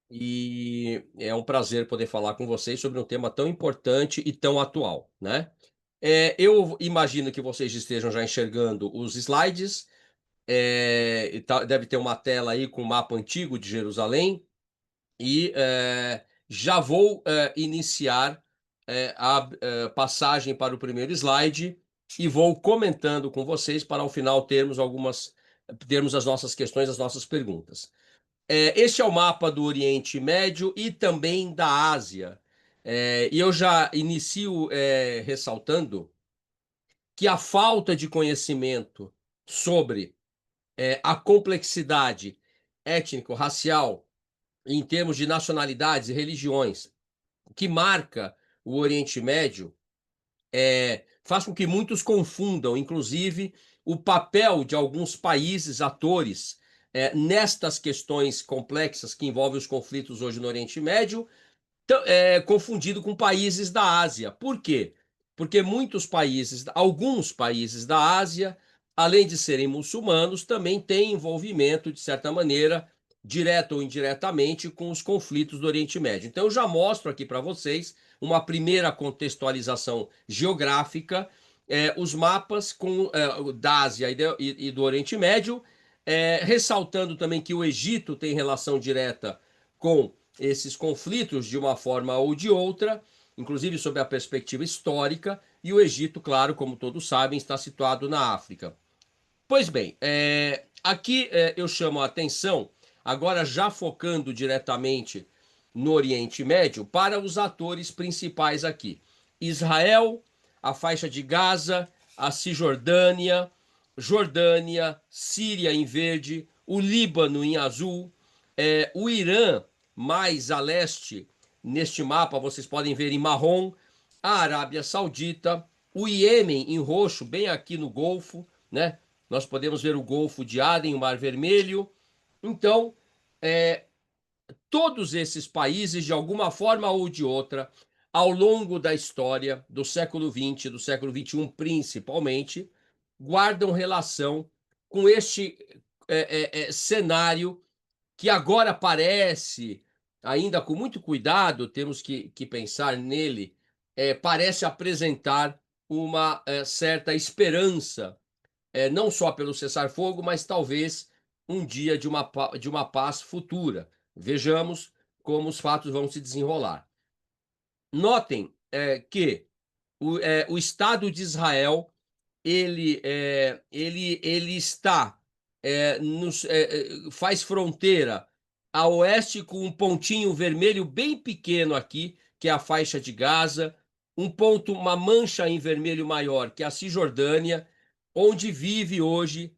e é um prazer poder falar com vocês sobre um tema tão importante e tão atual, né? Eu imagino que vocês estejam já enxergando os slides, deve ter uma tela aí com o mapa antigo de Jerusalém, e já vou iniciar a passagem para o primeiro slide e vou comentando com vocês para ao final termos as nossas questões, as nossas perguntas. Este é o mapa do Oriente Médio e também da Ásia. E eu já inicio ressaltando que a falta de conhecimento sobre a complexidade étnico-racial em termos de nacionalidades e religiões que marca o Oriente Médio faz com que muitos confundam, inclusive, o papel de alguns países atores nestas questões complexas que envolvem os conflitos hoje no Oriente Médio, confundido com países da Ásia. Por quê? Porque alguns países da Ásia, além de serem muçulmanos, também têm envolvimento, de certa maneira, direto ou indiretamente, com os conflitos do Oriente Médio. Então, eu já mostro aqui para vocês uma primeira contextualização geográfica, os mapas da Ásia e do Oriente Médio, ressaltando também que o Egito tem relação direta com esses conflitos de uma forma ou de outra, inclusive sob a perspectiva histórica, e o Egito, claro, como todos sabem, está situado na África. Pois bem, aqui eu chamo a atenção, agora já focando diretamente no Oriente Médio, para os atores principais aqui: Israel, a faixa de Gaza, a Cisjordânia, Jordânia, Síria em verde, o Líbano em azul, o Irã mais a leste, neste mapa vocês podem ver em marrom, a Arábia Saudita, o Iêmen em roxo, bem aqui no Golfo, né? Nós podemos ver o Golfo de Aden, o Mar Vermelho. Então, todos esses países, de alguma forma ou de outra, ao longo da história do século XX, do século XXI principalmente, guardam relação com este cenário que agora parece, ainda com muito cuidado, temos que pensar nele, parece apresentar uma certa esperança, não só pelo cessar-fogo, mas talvez um dia de uma paz futura. Vejamos como os fatos vão se desenrolar. Notem que o Estado de Israel ele está faz fronteira a oeste com um pontinho vermelho bem pequeno aqui, que é a faixa de Gaza, uma mancha em vermelho maior, que é a Cisjordânia, onde vivem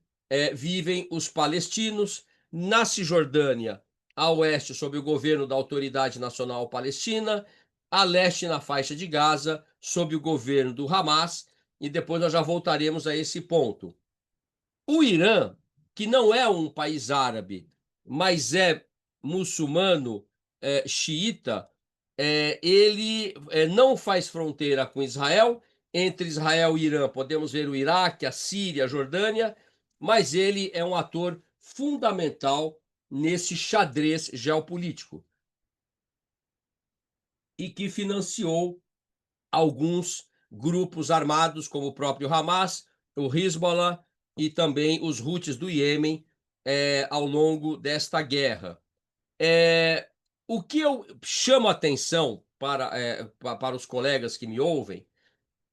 os palestinos. Na Cisjordânia, a oeste, sob o governo da Autoridade Nacional Palestina, a leste, na faixa de Gaza, sob o governo do Hamas, e depois nós já voltaremos a esse ponto. O Irã, que não é um país árabe, mas é muçulmano xiita, ele não faz fronteira com Israel. Entre Israel e Irã podemos ver o Iraque, a Síria, a Jordânia, mas ele é um ator fundamental nesse xadrez geopolítico e que financiou alguns grupos armados, como o próprio Hamas, o Hezbollah e também os Houthis do Iêmen, ao longo desta guerra. O que eu chamo a atenção para os colegas que me ouvem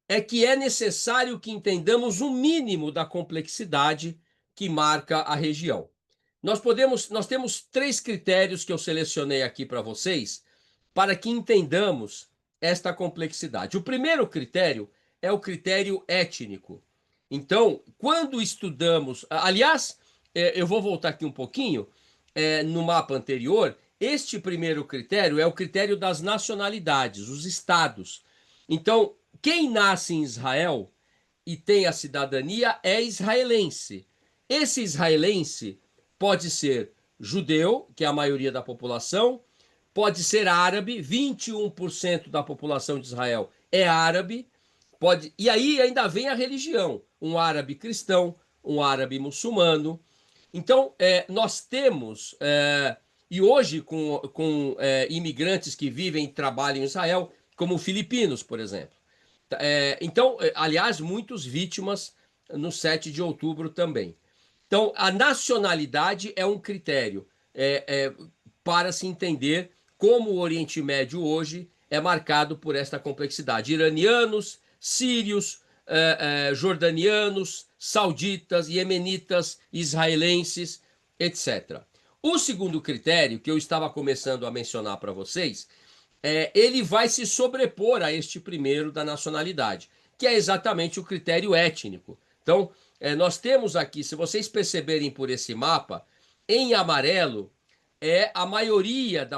é que é necessário que entendamos o mínimo da complexidade que marca a região. Nós temos três critérios que eu selecionei aqui para vocês para que entendamos esta complexidade. O primeiro critério é o critério étnico. Então, quando estudamos, aliás, eu vou voltar aqui um pouquinho, no mapa anterior, este primeiro critério é o critério das nacionalidades, os estados. Então, quem nasce em Israel e tem a cidadania é israelense. Esse israelense pode ser judeu, que é a maioria da população, pode ser árabe, 21% da população de Israel é árabe, e aí ainda vem a religião, um árabe cristão, um árabe muçulmano. Então, nós temos e hoje com imigrantes que vivem e trabalham em Israel, como filipinos, por exemplo. Então, aliás, muitos vítimas no 7 de outubro também. Então, a nacionalidade é um critério para se entender como o Oriente Médio hoje é marcado por esta complexidade. Iranianos, sírios, jordanianos, sauditas, iemenitas, israelenses, etc. O segundo critério, que eu estava começando a mencionar para vocês, ele vai se sobrepor a este primeiro da nacionalidade, que é exatamente o critério étnico. Então, nós temos aqui, se vocês perceberem por esse mapa, em amarelo é a maioria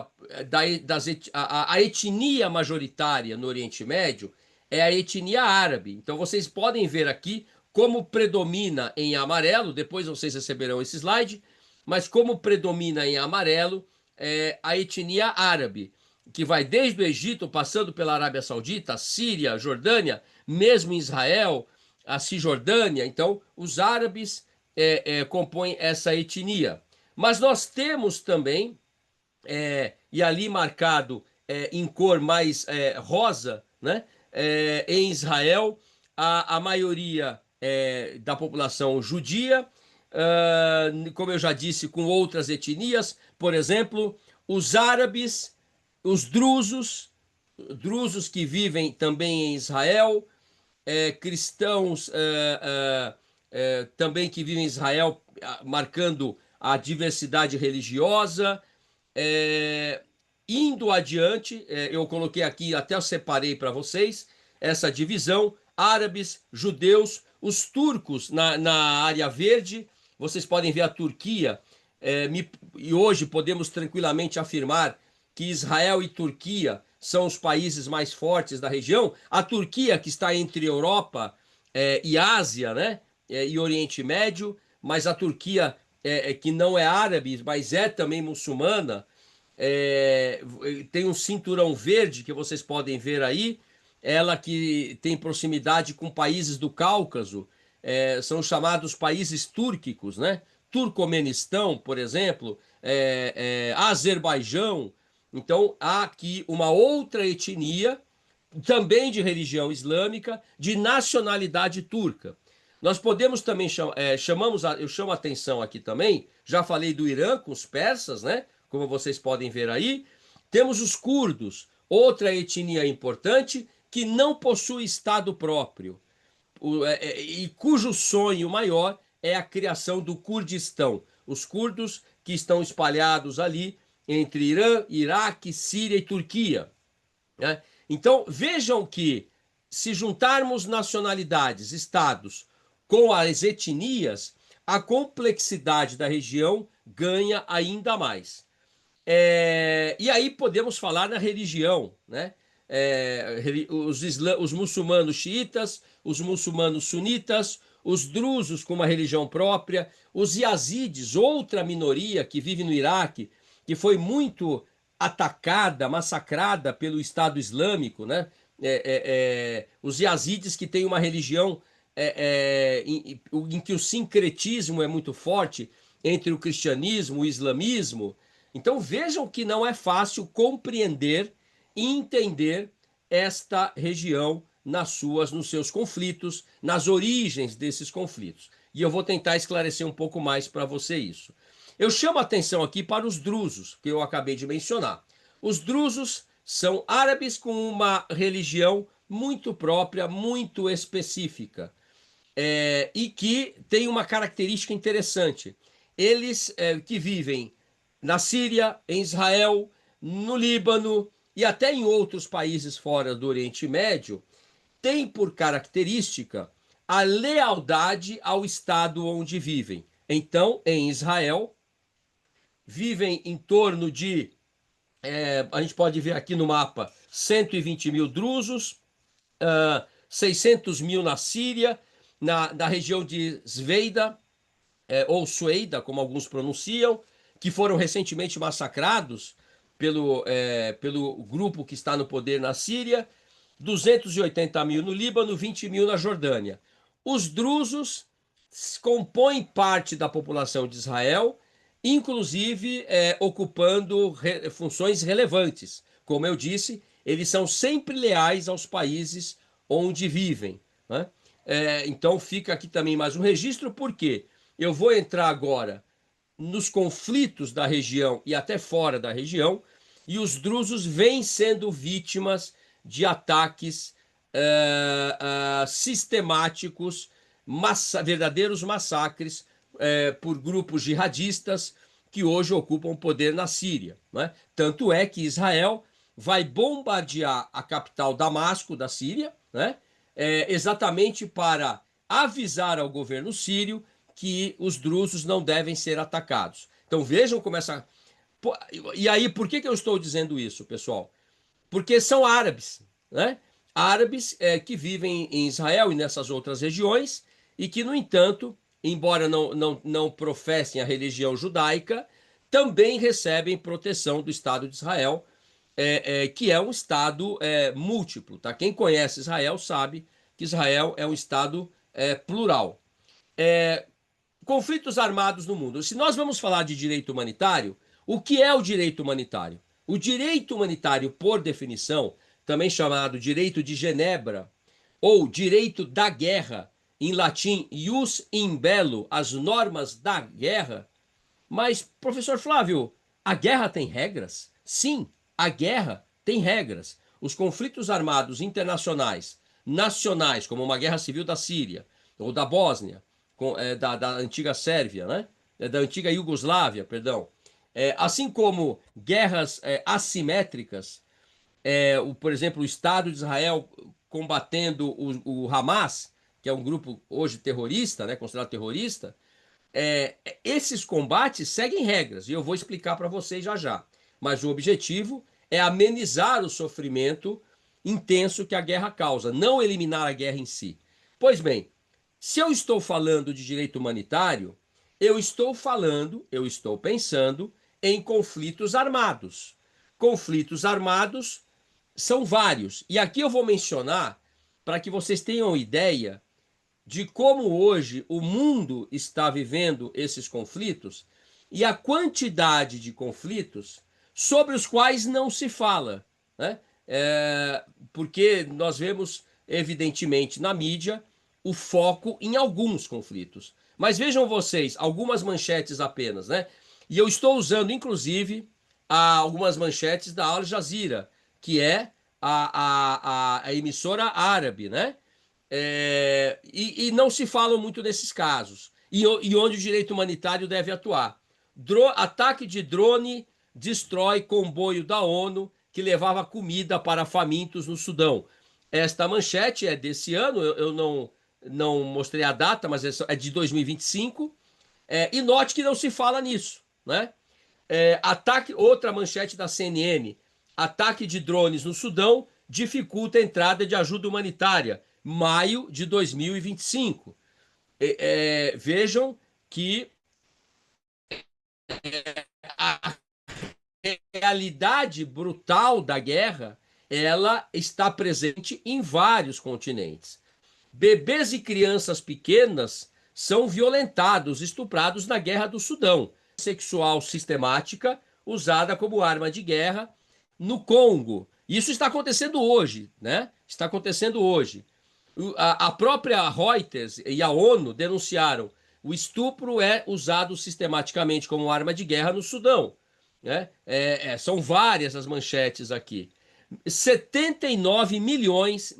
a etnia majoritária no Oriente Médio é a etnia árabe. Então vocês podem ver aqui como predomina em amarelo, depois vocês receberão esse slide, mas como predomina em amarelo a etnia árabe, que vai desde o Egito, passando pela Arábia Saudita, Síria, Jordânia, mesmo Israel, a Cisjordânia. Então, os árabes compõem essa etnia. Mas nós temos também, e ali marcado em cor mais rosa, né? Em Israel, a maioria da população judia, como eu já disse, com outras etnias, por exemplo, os árabes, os drusos que vivem também em Israel, cristãos também que vivem em Israel, marcando a diversidade religiosa. Indo adiante, eu coloquei aqui, até eu separei para vocês, essa divisão: árabes, judeus, os turcos na área verde. Vocês podem ver a Turquia, e hoje podemos tranquilamente afirmar que Israel e Turquia são os países mais fortes da região. A Turquia, que está entre Europa e Ásia, né? E Oriente Médio, mas a Turquia, que não é árabe, mas é também muçulmana, tem um cinturão verde que vocês podem ver aí. Ela que tem proximidade com países do Cáucaso, são chamados países túrquicos, né? Turcomenistão, por exemplo, Azerbaijão. Então, há aqui uma outra etnia, também de religião islâmica, de nacionalidade turca. Nós podemos também eu chamo a atenção aqui também, já falei do Irã com os persas, né? Como vocês podem ver aí. Temos os curdos, outra etnia importante que não possui estado próprio, e cujo sonho maior é a criação do Kurdistão. Os curdos que estão espalhados ali entre Irã, Iraque, Síria e Turquia, né? Então vejam que, se juntarmos nacionalidades, estados, com as etnias, a complexidade da região ganha ainda mais. E aí podemos falar na religião, né? Os muçulmanos xiitas, os muçulmanos sunitas, os drusos com uma religião própria, os yazidis, outra minoria que vive no Iraque, que foi muito atacada, massacrada pelo Estado Islâmico, né? Os yazidis, que têm uma religião em que o sincretismo é muito forte entre o cristianismo e o islamismo. Então vejam que não é fácil compreender e entender esta região nos seus conflitos, nas origens desses conflitos. E eu vou tentar esclarecer um pouco mais para você isso. Eu chamo a atenção aqui para os drusos, que eu acabei de mencionar. Os drusos são árabes com uma religião muito própria, muito específica, e que tem uma característica interessante. Eles que vivem na Síria, em Israel, no Líbano e até em outros países fora do Oriente Médio, têm por característica a lealdade ao Estado onde vivem. Então, em Israel, vivem em torno de, a gente pode ver aqui no mapa, 120 mil drusos, 600 mil na Síria, na região de Sveida, ou Sueida, como alguns pronunciam, que foram recentemente massacrados pelo grupo que está no poder na Síria, 280 mil no Líbano, 20 mil na Jordânia. Os drusos compõem parte da população de Israel, inclusive ocupando funções relevantes. Como eu disse, eles são sempre leais aos países onde vivem, né? Então fica aqui também mais um registro, porque eu vou entrar agora nos conflitos da região e até fora da região, e os drusos vêm sendo vítimas de ataques sistemáticos, verdadeiros massacres por grupos jihadistas que hoje ocupam o poder na Síria, né? Tanto é que Israel vai bombardear a capital Damasco da Síria, né? Exatamente para avisar ao governo sírio que os drusos não devem ser atacados. Então vejam como essa. E aí, por que eu estou dizendo isso, pessoal? Porque são árabes, né? Árabes que vivem em Israel e nessas outras regiões e que, no entanto, embora não professem a religião judaica, também recebem proteção do Estado de Israel, que é um Estado múltiplo. Tá? Quem conhece Israel sabe que Israel é um Estado plural. Conflitos armados no mundo. Se nós vamos falar de direito humanitário, o que é o direito humanitário? O direito humanitário, por definição, também chamado direito de Genebra, ou direito da guerra, em latim, ius in bello, as normas da guerra. Mas, professor Flávio, a guerra tem regras? Sim, a guerra tem regras. Os conflitos armados internacionais, nacionais, como uma guerra civil da Síria ou da Bósnia, da antiga Sérvia, né? Da antiga Iugoslávia, perdão. Assim como guerras assimétricas, por exemplo, o Estado de Israel combatendo o Hamas, que é um grupo hoje terrorista, né, considerado terrorista, esses combates seguem regras, e eu vou explicar para vocês já já. Mas o objetivo é amenizar o sofrimento intenso que a guerra causa, não eliminar a guerra em si. Pois bem, se eu estou falando de direito humanitário, eu estou pensando em conflitos armados. Conflitos armados são vários. E aqui eu vou mencionar, para que vocês tenham ideia de como hoje o mundo está vivendo esses conflitos e a quantidade de conflitos sobre os quais não se fala, né? Porque nós vemos, evidentemente, na mídia o foco em alguns conflitos. Mas vejam vocês, algumas manchetes apenas, né? E eu estou usando, inclusive, algumas manchetes da Al Jazeera, que é a emissora árabe, né? E não se fala muito nesses casos. E onde o direito humanitário deve atuar. Ataque de drone destrói comboio da ONU que levava comida para famintos no Sudão. Esta manchete é desse ano, eu não mostrei a data, mas é de 2025. E note que não se fala nisso, né? Outra manchete da CNN. Ataque de drones no Sudão dificulta a entrada de ajuda humanitária. Maio de 2025. Vejam que a realidade brutal da guerra, ela está presente em vários continentes. Bebês e crianças pequenas são violentados, estuprados na Guerra do Sudão. Sexual sistemática usada como arma de guerra no Congo. Isso está acontecendo hoje, né? Está acontecendo hoje. A própria Reuters e a ONU denunciaram o estupro é usado sistematicamente como arma de guerra no Sudão, né? São várias as manchetes aqui. 79 milhões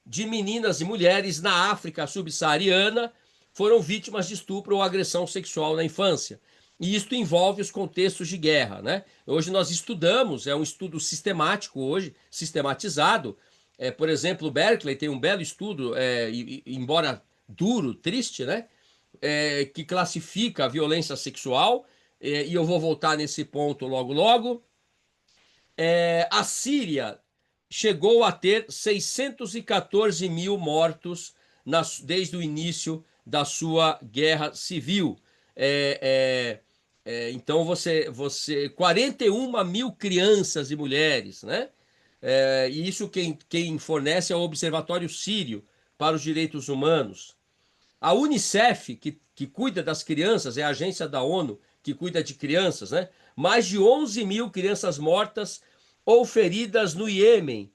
de meninas e mulheres na África subsaariana foram vítimas de estupro ou agressão sexual na infância. E isto envolve os contextos de guerra, né? Hoje nós estudamos, é um estudo sistemático hoje, sistematizado. Por exemplo, Berkeley tem um belo estudo, embora duro, triste, né? Que classifica a violência sexual, e eu vou voltar nesse ponto logo logo. A Síria chegou a ter 614 mil mortos desde o início da sua guerra civil. Então 41 mil crianças e mulheres, né? E isso quem fornece é o Observatório Sírio para os Direitos Humanos. A Unicef, que cuida das crianças, é a agência da ONU que cuida de crianças, né? Mais de 11 mil crianças mortas ou feridas no Iêmen.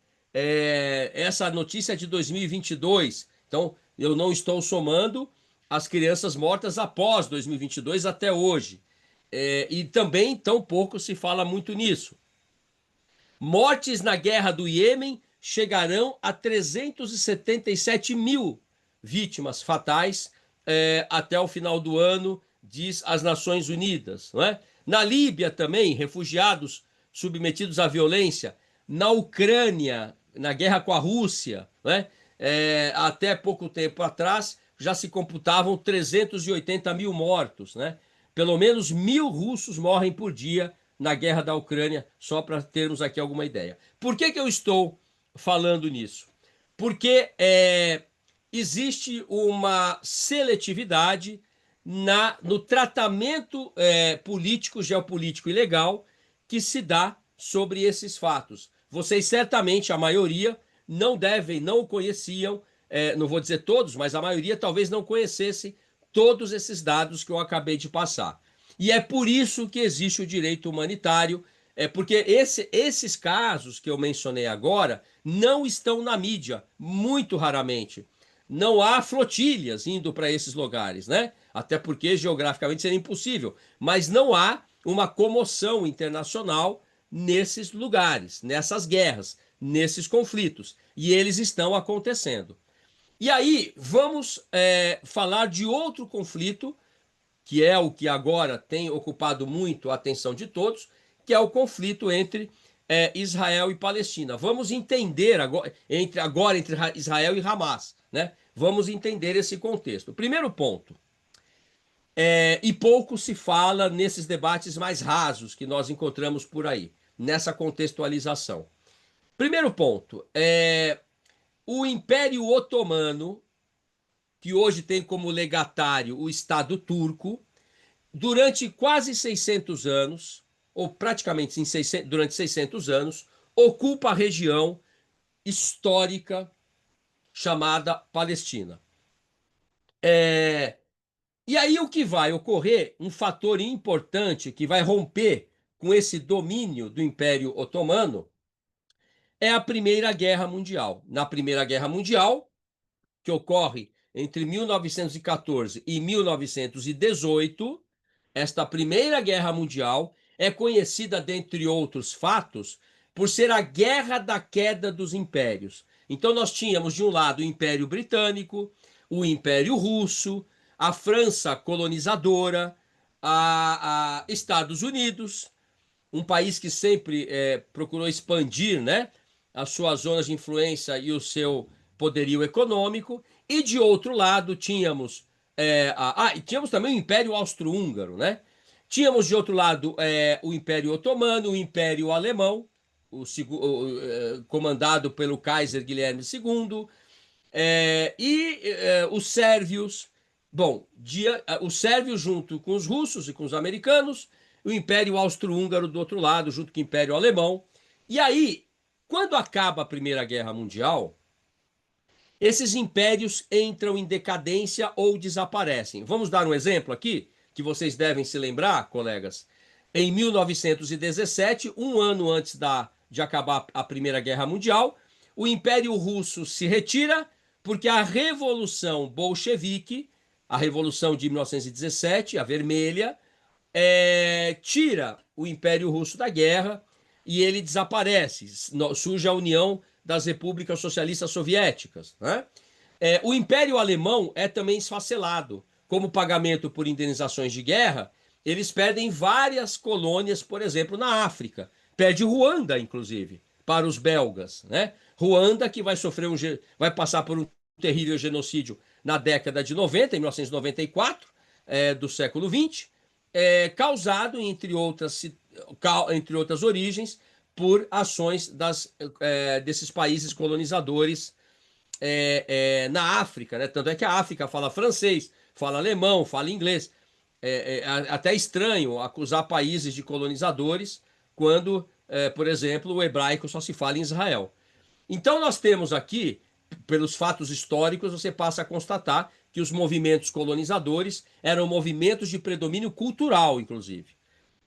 Essa notícia é de 2022. Então, eu não estou somando as crianças mortas após 2022 até hoje. E também, tão pouco se fala muito nisso. Mortes na guerra do Iêmen chegarão a 377 mil vítimas fatais até o final do ano, diz as Nações Unidas. Não é? Na Líbia também, refugiados submetidos à violência. Na Ucrânia, na guerra com a Rússia, não é? Até pouco tempo atrás, já se computavam 380 mil mortos. Né? Pelo menos 1.000 russos morrem por dia na guerra da Ucrânia, só para termos aqui alguma ideia. Por que eu estou falando nisso? Porque existe uma seletividade no tratamento político, geopolítico e legal que se dá sobre esses fatos. Vocês certamente, a maioria, não o conheciam, não vou dizer todos, mas a maioria talvez não conhecesse todos esses dados que eu acabei de passar. E é por isso que existe o direito humanitário, porque esses casos que eu mencionei agora não estão na mídia, muito raramente. Não há flotilhas indo para esses lugares, né? Até porque geograficamente seria impossível. Mas não há uma comoção internacional nesses lugares, nessas guerras, nesses conflitos. E eles estão acontecendo. E aí, vamos falar de outro conflito que é o que agora tem ocupado muito a atenção de todos, que é o conflito entre Israel e Palestina. Vamos entender entre Israel e Hamas, né? Vamos entender esse contexto. Primeiro ponto, e pouco se fala nesses debates mais rasos que nós encontramos por aí, nessa contextualização. Primeiro ponto, o Império Otomano, que hoje tem como legatário o Estado Turco, durante quase 600 anos, ou praticamente durante 600 anos, ocupa a região histórica chamada Palestina. E aí o que vai ocorrer, um fator importante que vai romper com esse domínio do Império Otomano, é a Primeira Guerra Mundial. Na Primeira Guerra Mundial, que ocorre entre 1914 e 1918, esta Primeira Guerra Mundial é conhecida, dentre outros fatos, por ser a guerra da queda dos impérios. Então, nós tínhamos, de um lado, o Império Britânico, o Império Russo, a França colonizadora, a Estados Unidos, um país que sempre procurou expandir, né, as suas zonas de influência e o seu poderio econômico, e de outro lado tínhamos e tínhamos também o Império Austro-Húngaro, né? Tínhamos de outro lado o Império Otomano, o Império Alemão, comandado pelo Kaiser Guilherme II, os sérvios. Bom, os sérvios junto com os russos e com os americanos, o Império Austro-Húngaro do outro lado, junto com o Império Alemão. E aí, quando acaba a Primeira Guerra Mundial, esses impérios entram em decadência ou desaparecem. Vamos dar um exemplo aqui, que vocês devem se lembrar, colegas. Em 1917, um ano antes de acabar a Primeira Guerra Mundial, o Império Russo se retira porque a Revolução Bolchevique, a Revolução de 1917, a Vermelha, tira o Império Russo da guerra e ele desaparece. Surge a União das Repúblicas Socialistas Soviéticas. Né? O Império Alemão é também esfacelado. Como pagamento por indenizações de guerra, eles perdem várias colônias, por exemplo, na África. Perde Ruanda, inclusive, para os belgas. Né? Ruanda, que vai passar por um terrível genocídio na década de 90, em 1994, do século XX, causado, entre outras origens, por ações desses países colonizadores na África. Né? Tanto é que a África fala francês, fala alemão, fala inglês. Até estranho acusar países de colonizadores quando, por exemplo, o hebraico só se fala em Israel. Então nós temos aqui, pelos fatos históricos, você passa a constatar que os movimentos colonizadores eram movimentos de predomínio cultural, inclusive.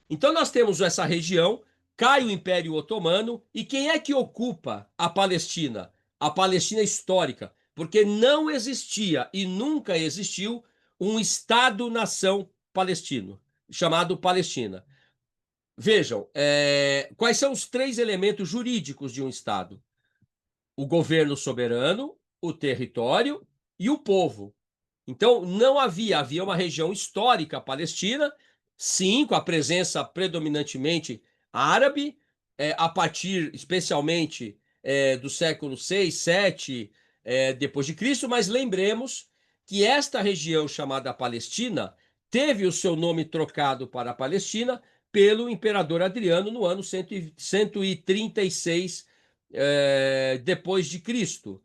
Então nós temos essa região, cai o Império Otomano, e quem é que ocupa a Palestina? A Palestina histórica, porque não existia e nunca existiu um Estado-nação palestino, chamado Palestina. Vejam, quais são os três elementos jurídicos de um Estado? O governo soberano, o território e o povo. Então, não havia uma região histórica palestina, sim, com a presença predominantemente árabe, a partir especialmente do século 6, 7 depois de Cristo, mas lembremos que esta região chamada Palestina teve o seu nome trocado para a Palestina pelo imperador Adriano no ano 136 depois de Cristo,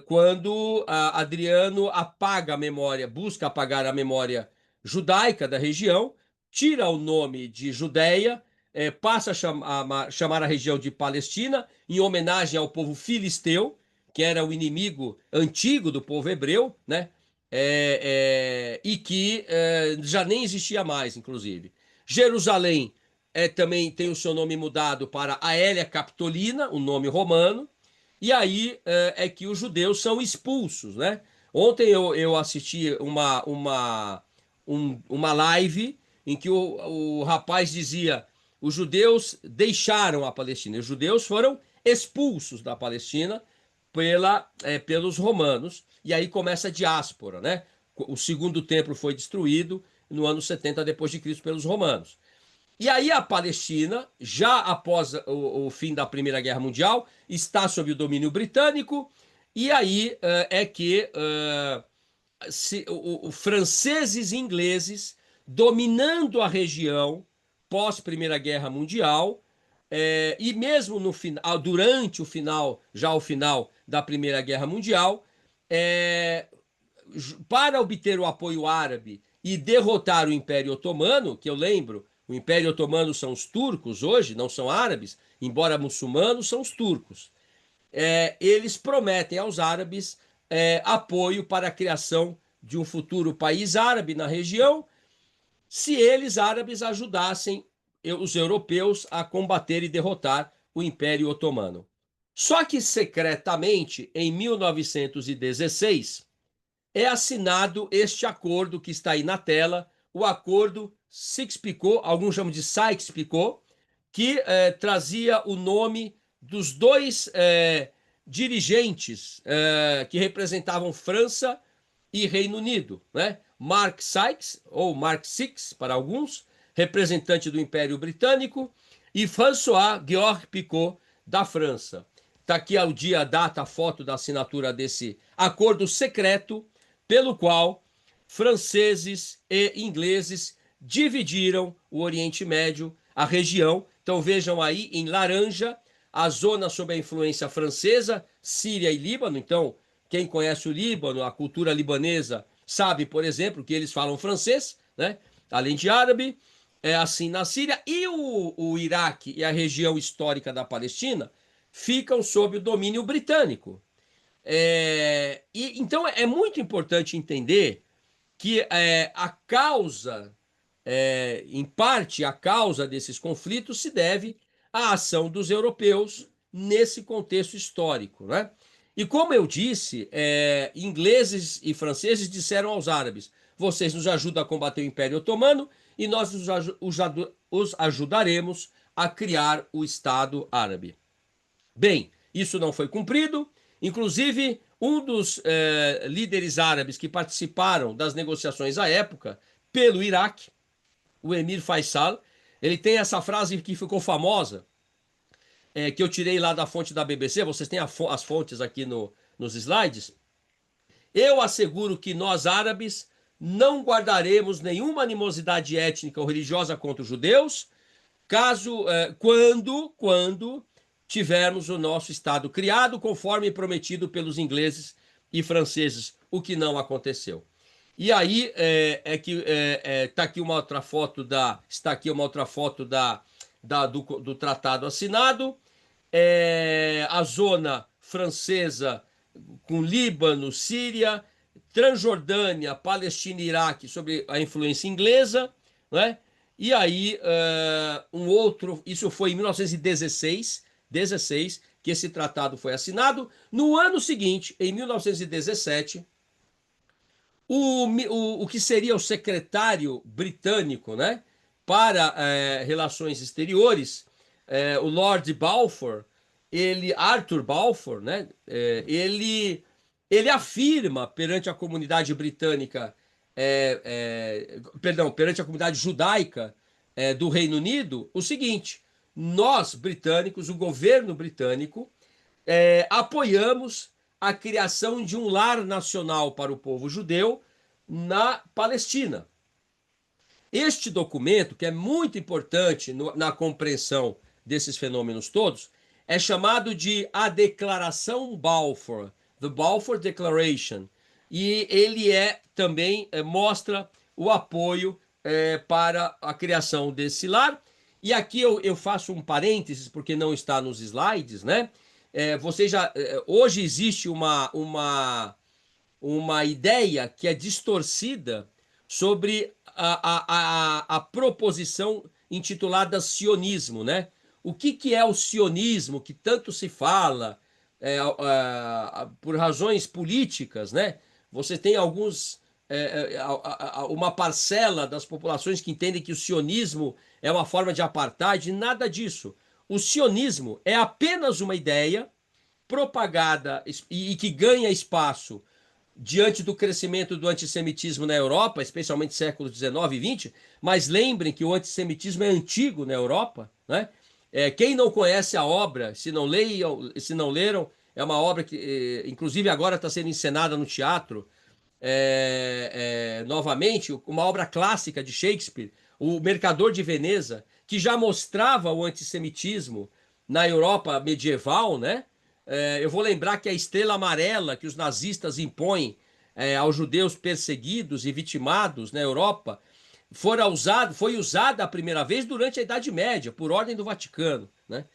quando Adriano apaga a memória, busca apagar a memória judaica da região, tira o nome de Judéia, passa a chamar a região de Palestina, em homenagem ao povo filisteu, que era o inimigo antigo do povo hebreu, né? E que já nem existia mais, inclusive. Jerusalém também tem o seu nome mudado para Aélia Capitolina, o nome romano, e aí é que os judeus são expulsos, né? Ontem eu assisti uma live em que o rapaz dizia: os judeus deixaram a Palestina, os judeus foram expulsos da Palestina pelos romanos, e aí começa a diáspora, né? O segundo templo foi destruído no ano 70 depois de Cristo pelos romanos. E aí a Palestina, já após o fim da Primeira Guerra Mundial, está sob o domínio britânico, e aí franceses e ingleses dominando a região pós Primeira Guerra Mundial, e mesmo no final, durante o final da Primeira Guerra Mundial, é, para obter o apoio árabe e derrotar o Império Otomano, que eu lembro, o Império Otomano são os turcos hoje, não são árabes, embora muçulmanos, são os turcos. Eles prometem aos árabes apoio para a criação de um futuro país árabe na região, se eles árabes ajudassem os europeus a combater e derrotar o Império Otomano. Só que secretamente, em 1916, é assinado este acordo que está aí na tela, o acordo Sykes-Picot, alguns chamam de Sykes-Picot, que trazia o nome dos dois dirigentes que representavam França e Reino Unido, né? Mark Sykes, ou Mark Six para alguns, representante do Império Britânico, e François-Georges Picot, da França. Está aqui o dia, a data, a foto da assinatura desse acordo secreto, pelo qual franceses e ingleses dividiram o Oriente Médio, a região. Então vejam aí em laranja a zona sob a influência francesa, Síria e Líbano. Então, quem conhece o Líbano, a cultura libanesa, sabe, por exemplo, que eles falam francês, né? Além de árabe. É assim na Síria. E o Iraque e a região histórica da Palestina ficam sob o domínio britânico. Então é muito importante entender que a causa, em parte, a causa desses conflitos se deve à ação dos europeus nesse contexto histórico, né? E como eu disse, ingleses e franceses disseram aos árabes: vocês nos ajudam a combater o Império Otomano e nós os ajudaremos a criar o Estado Árabe. Bem, isso não foi cumprido. Inclusive, um dos líderes árabes que participaram das negociações à época pelo Iraque, o Emir Faisal, ele tem essa frase que ficou famosa, que eu tirei lá da fonte da BBC, vocês têm as fontes aqui nos slides. Eu asseguro que nós árabes não guardaremos nenhuma animosidade étnica ou religiosa contra os judeus, quando tivermos o nosso Estado criado, conforme prometido pelos ingleses e franceses, o que não aconteceu. E aí está aqui uma outra foto do tratado assinado. A zona francesa com Líbano, Síria, Transjordânia, Palestina e Iraque sob a influência inglesa, né? E aí, um outro, isso foi em 1916, 16, que esse tratado foi assinado. No ano seguinte, em 1917, o que seria o secretário britânico, né, para relações exteriores, o Lord Balfour, Arthur Balfour, né, ele afirma perante a comunidade britânica, perdão, perante a comunidade judaica do Reino Unido, o seguinte: nós, britânicos, o governo britânico, apoiamos a criação de um lar nacional para o povo judeu na Palestina. Este documento, que é muito importante na compreensão desses fenômenos todos, é chamado de a Declaração Balfour, the Balfour Declaration, e ele também mostra o apoio para a criação desse lar. E aqui eu faço um parênteses, porque não está nos slides, né? Hoje existe uma ideia que é distorcida sobre a proposição intitulada sionismo, né? O que é o sionismo que tanto se fala por razões políticas, né? Você tem uma parcela das populações que entendem que o sionismo é uma forma de apartheid, nada disso. O sionismo é apenas uma ideia propagada e que ganha espaço diante do crescimento do antissemitismo na Europa, especialmente séculos XIX e XX, mas lembrem que o antissemitismo é antigo na Europa, né? Quem não conhece a obra, se não leram, é uma obra que, inclusive, agora está sendo encenada no teatro, novamente, uma obra clássica de Shakespeare, O Mercador de Veneza, que já mostrava o antissemitismo na Europa medieval, né? Eu vou lembrar que a estrela amarela que os nazistas impõem aos judeus perseguidos e vitimados na Europa foi usada a primeira vez durante a Idade Média, por ordem do Vaticano, né?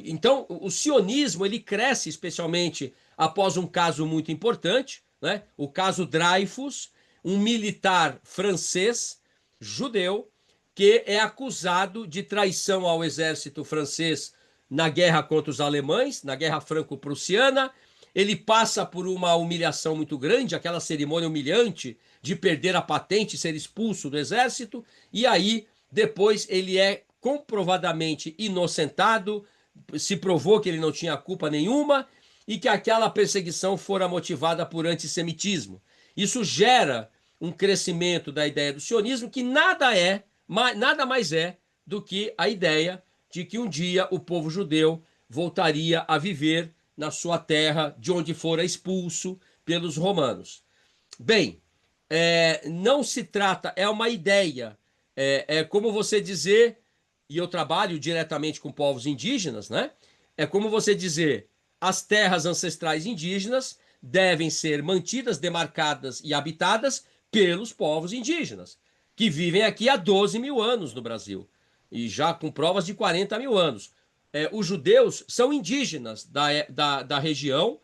Então, o sionismo ele cresce especialmente após um caso muito importante, né? O caso Dreyfus, um militar francês, judeu, que é acusado de traição ao exército francês na guerra contra os alemães, na guerra franco-prussiana. Ele passa por uma humilhação muito grande, aquela cerimônia humilhante de perder a patente e ser expulso do exército, e aí depois ele é comprovadamente inocentado, se provou que ele não tinha culpa nenhuma e que aquela perseguição fora motivada por antissemitismo. Isso gera um crescimento da ideia do sionismo que nada mais é do que a ideia de que um dia o povo judeu voltaria a viver na sua terra de onde fora expulso pelos romanos. Bem, não se trata, é uma ideia, é como você dizer, e eu trabalho diretamente com povos indígenas, né? É como você dizer, as terras ancestrais indígenas devem ser mantidas, demarcadas e habitadas pelos povos indígenas, que vivem aqui há 12 mil anos no Brasil, e já com provas de 40 mil anos. Os judeus são indígenas da região,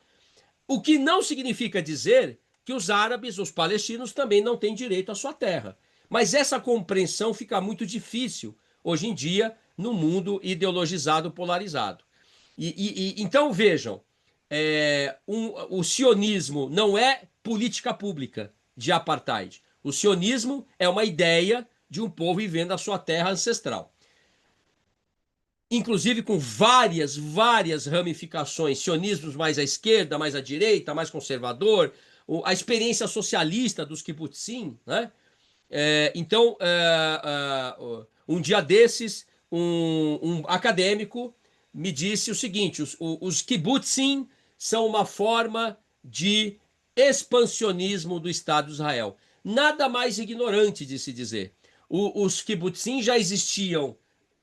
o que não significa dizer que os árabes, os palestinos, também não têm direito à sua terra. Mas essa compreensão fica muito difícil hoje em dia no mundo ideologizado, polarizado. Então vejam, o sionismo não é política pública de apartheid. O sionismo é uma ideia de um povo vivendo a sua terra ancestral. Inclusive com várias ramificações, sionismos mais à esquerda, mais à direita, mais conservador, a experiência socialista dos kibbutzim, né? Então, um dia desses, um acadêmico me disse o seguinte: os kibbutzim são uma forma de expansionismo do Estado de Israel. Nada mais ignorante de se dizer. Os kibbutzim já existiam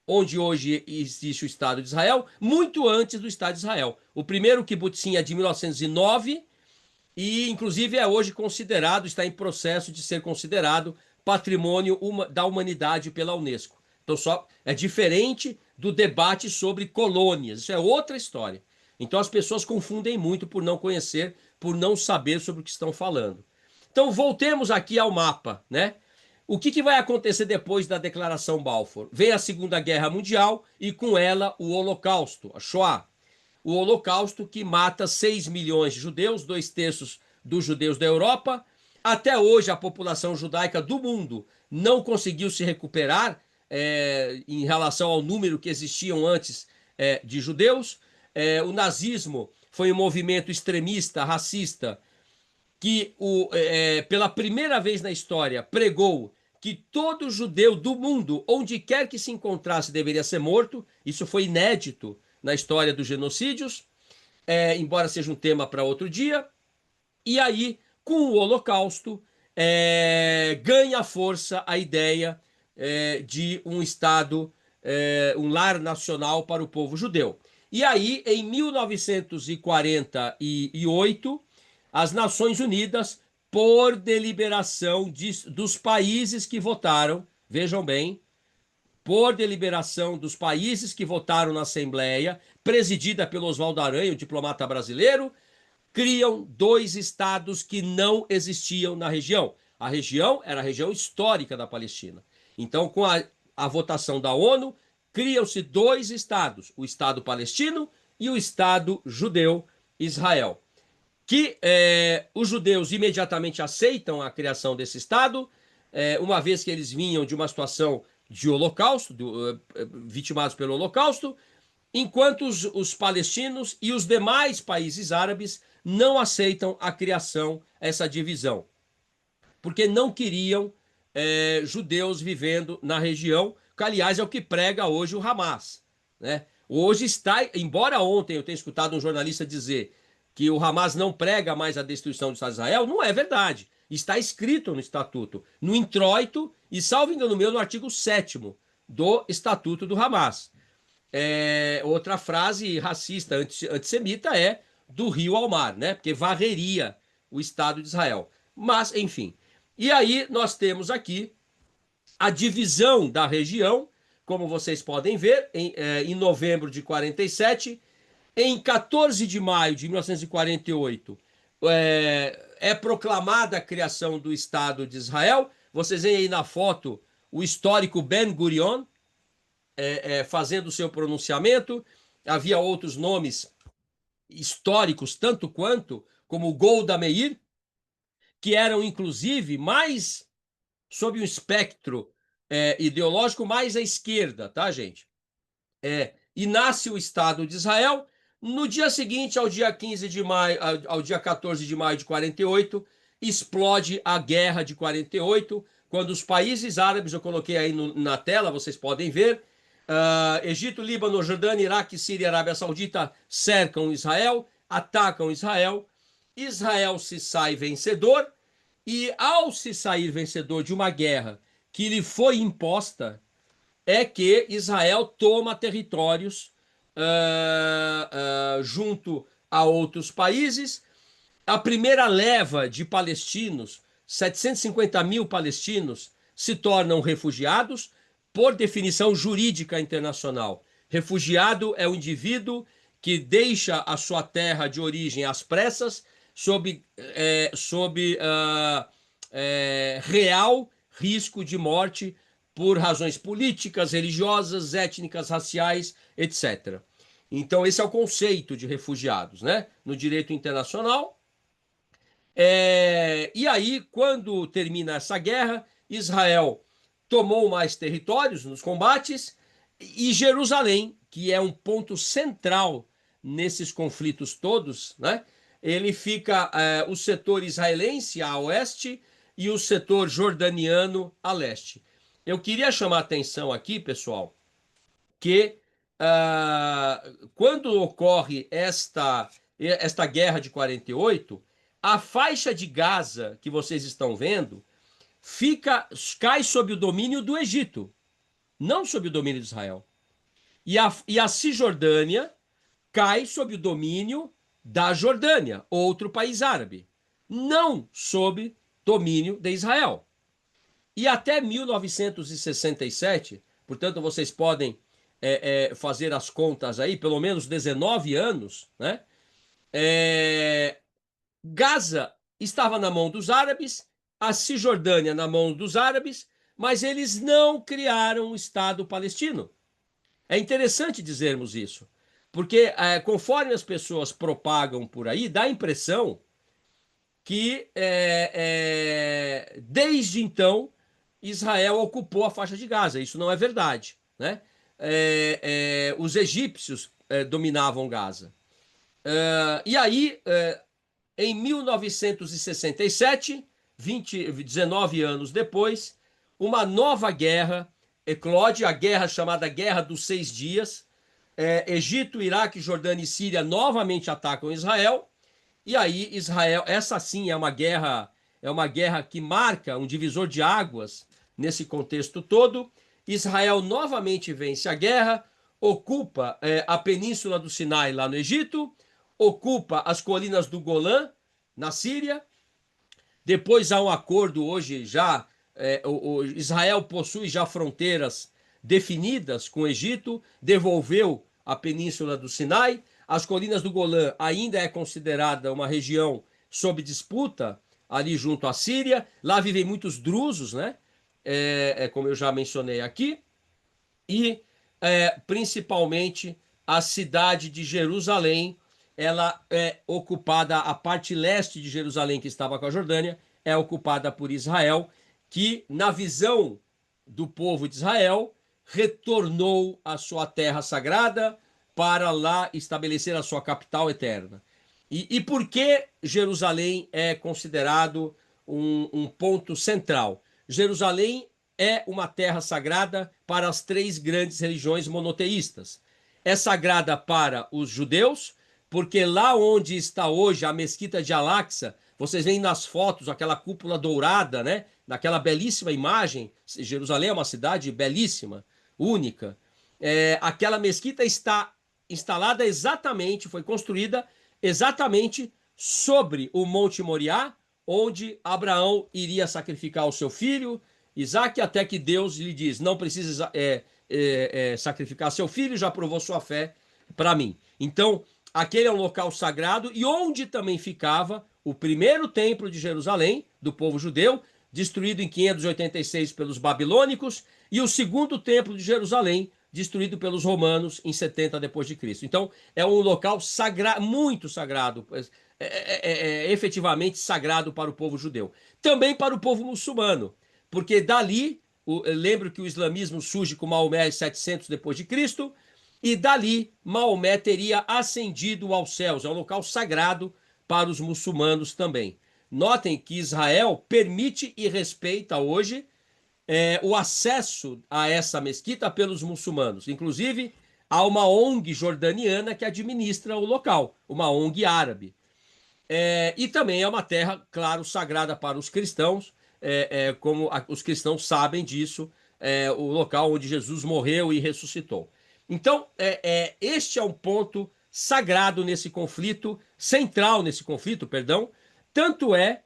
onde hoje existe o Estado de Israel, muito antes do Estado de Israel. O primeiro kibbutzim é de 1909 e, inclusive, é hoje considerado, está em processo de ser considerado patrimônio da humanidade pela Unesco. Então, é diferente do debate sobre colônias. Isso é outra história. Então, as pessoas confundem muito por não conhecer por não saber sobre o que estão falando. Então, voltemos aqui ao mapa, né? O que vai acontecer depois da Declaração Balfour? Vem a Segunda Guerra Mundial e com ela o Holocausto, a Shoah. O Holocausto que mata 6 milhões de judeus, 2/3 dos judeus da Europa. Até hoje, a população judaica do mundo não conseguiu se recuperar em relação ao número que existiam antes de judeus. O nazismo foi um movimento extremista, racista, que pela primeira vez na história pregou que todo judeu do mundo, onde quer que se encontrasse, deveria ser morto. Isso foi inédito na história dos genocídios, embora seja um tema para outro dia. E aí, com o Holocausto, ganha força a ideia de um Estado, um lar nacional para o povo judeu. E aí, em 1948, as Nações Unidas, por deliberação dos países que votaram, vejam bem, por deliberação dos países que votaram na Assembleia, presidida pelo Oswaldo Aranha, o diplomata brasileiro, criam 2 estados que não existiam na região. A região era a região histórica da Palestina. Então, com a votação da ONU, criam-se 2 estados, o Estado palestino e o Estado judeu, Israel. Que os judeus imediatamente aceitam a criação desse Estado, uma vez que eles vinham de uma situação de holocausto, vitimados pelo holocausto, enquanto os palestinos e os demais países árabes não aceitam a criação, essa divisão, porque não queriam judeus vivendo na região, que aliás é o que prega hoje o Hamas, né? Hoje está, embora ontem eu tenha escutado um jornalista dizer que o Hamas não prega mais a destruição do Estado de Israel, não é verdade. Está escrito no estatuto, no introito e, salvo engano meu, no artigo 7º do estatuto do Hamas. Outra frase racista, antissemita é do rio ao mar, né? Porque varreria o Estado de Israel. Mas, enfim. E aí nós temos aqui a divisão da região, como vocês podem ver, em novembro de 47, em 14 de maio de 1948, é proclamada a criação do Estado de Israel. Vocês veem aí na foto o histórico Ben Gurion, fazendo o seu pronunciamento. Havia outros nomes históricos, tanto quanto, como Golda Meir, que eram, inclusive, mais sob um espectro ideológico mais à esquerda, tá, gente? E nasce o Estado de Israel. No dia seguinte, ao dia 15 de maio, ao dia 14 de maio de 48, explode a Guerra de 48, quando os países árabes, eu coloquei aí na tela, vocês podem ver, Egito, Líbano, Jordânia, Iraque, Síria e Arábia Saudita cercam Israel, atacam Israel. Israel se sai vencedor, e ao se sair vencedor de uma guerra que lhe foi imposta, é que Israel toma territórios junto a outros países. A primeira leva de palestinos, 750 mil palestinos, se tornam refugiados por definição jurídica internacional. Refugiado é o indivíduo que deixa a sua terra de origem às pressas, sob real risco de morte por razões políticas, religiosas, étnicas, raciais, etc. Então, esse é o conceito de refugiados, né? No direito internacional. E aí, quando termina essa guerra, Israel tomou mais territórios nos combates e Jerusalém, que é um ponto central nesses conflitos todos, né? Ele fica o setor israelense a oeste e o setor jordaniano a leste. Eu queria chamar a atenção aqui, pessoal, que quando ocorre esta guerra de 48, a faixa de Gaza que vocês estão vendo cai sob o domínio do Egito, não sob o domínio de Israel. E a Cisjordânia cai sob o domínio da Jordânia, outro país árabe, não sob domínio de Israel. E até 1967, portanto, vocês podem fazer as contas aí, pelo menos 19 anos, né? Gaza estava na mão dos árabes, a Cisjordânia na mão dos árabes, mas eles não criaram o Estado palestino. É interessante dizermos isso, porque conforme as pessoas propagam por aí, dá a impressão que desde então Israel ocupou a faixa de Gaza. Isso não é verdade, né? Os egípcios dominavam Gaza. E aí, em 1967, 19 anos depois, uma nova guerra eclode, a guerra chamada Guerra dos Seis Dias. Egito, Iraque, Jordânia e Síria novamente atacam Israel. E aí Israel, essa sim é uma guerra que marca um divisor de águas nesse contexto todo. Israel novamente vence a guerra, ocupa a península do Sinai lá no Egito, ocupa as colinas do Golã na Síria. Depois há um acordo hoje já, o Israel possui já fronteiras definidas com o Egito, devolveu a península do Sinai. As colinas do Golã ainda é considerada uma região sob disputa ali junto à Síria. Lá vivem muitos drusos, né? Como eu já mencionei aqui. E principalmente a cidade de Jerusalém, ela é ocupada, a parte leste de Jerusalém, que estava com a Jordânia, é ocupada por Israel, que, na visão do povo de Israel, retornou à sua terra sagrada para lá estabelecer a sua capital eterna. E por que Jerusalém é considerado um ponto central? Jerusalém é uma terra sagrada para as três grandes religiões monoteístas. É sagrada para os judeus, porque lá onde está hoje a mesquita de Al-Aqsa, vocês veem nas fotos aquela cúpula dourada, né? Naquela belíssima imagem. Jerusalém é uma cidade belíssima, única. Aquela mesquita está instalada exatamente, foi construída exatamente sobre o Monte Moriá, onde Abraão iria sacrificar o seu filho, Isaac, até que Deus lhe diz: não precisa sacrificar seu filho, já provou sua fé para mim. Então, aquele é um local sagrado e onde também ficava o primeiro templo de Jerusalém, do povo judeu, destruído em 586 pelos babilônicos, e o segundo templo de Jerusalém, destruído pelos romanos em 70 depois de Cristo. Então, é um local muito sagrado, efetivamente sagrado para o povo judeu. Também para o povo muçulmano, porque dali, lembro que o islamismo surge com Maomé em 700 depois de Cristo, e dali Maomé teria ascendido aos céus, é um local sagrado para os muçulmanos também. Notem que Israel permite e respeita hoje o acesso a essa mesquita pelos muçulmanos. Inclusive, há uma ONG jordaniana que administra o local, uma ONG árabe. E também é uma terra, claro, sagrada para os cristãos, como os cristãos sabem disso, o local onde Jesus morreu e ressuscitou. Então, este é um ponto sagrado nesse conflito, central nesse conflito, perdão. Tanto é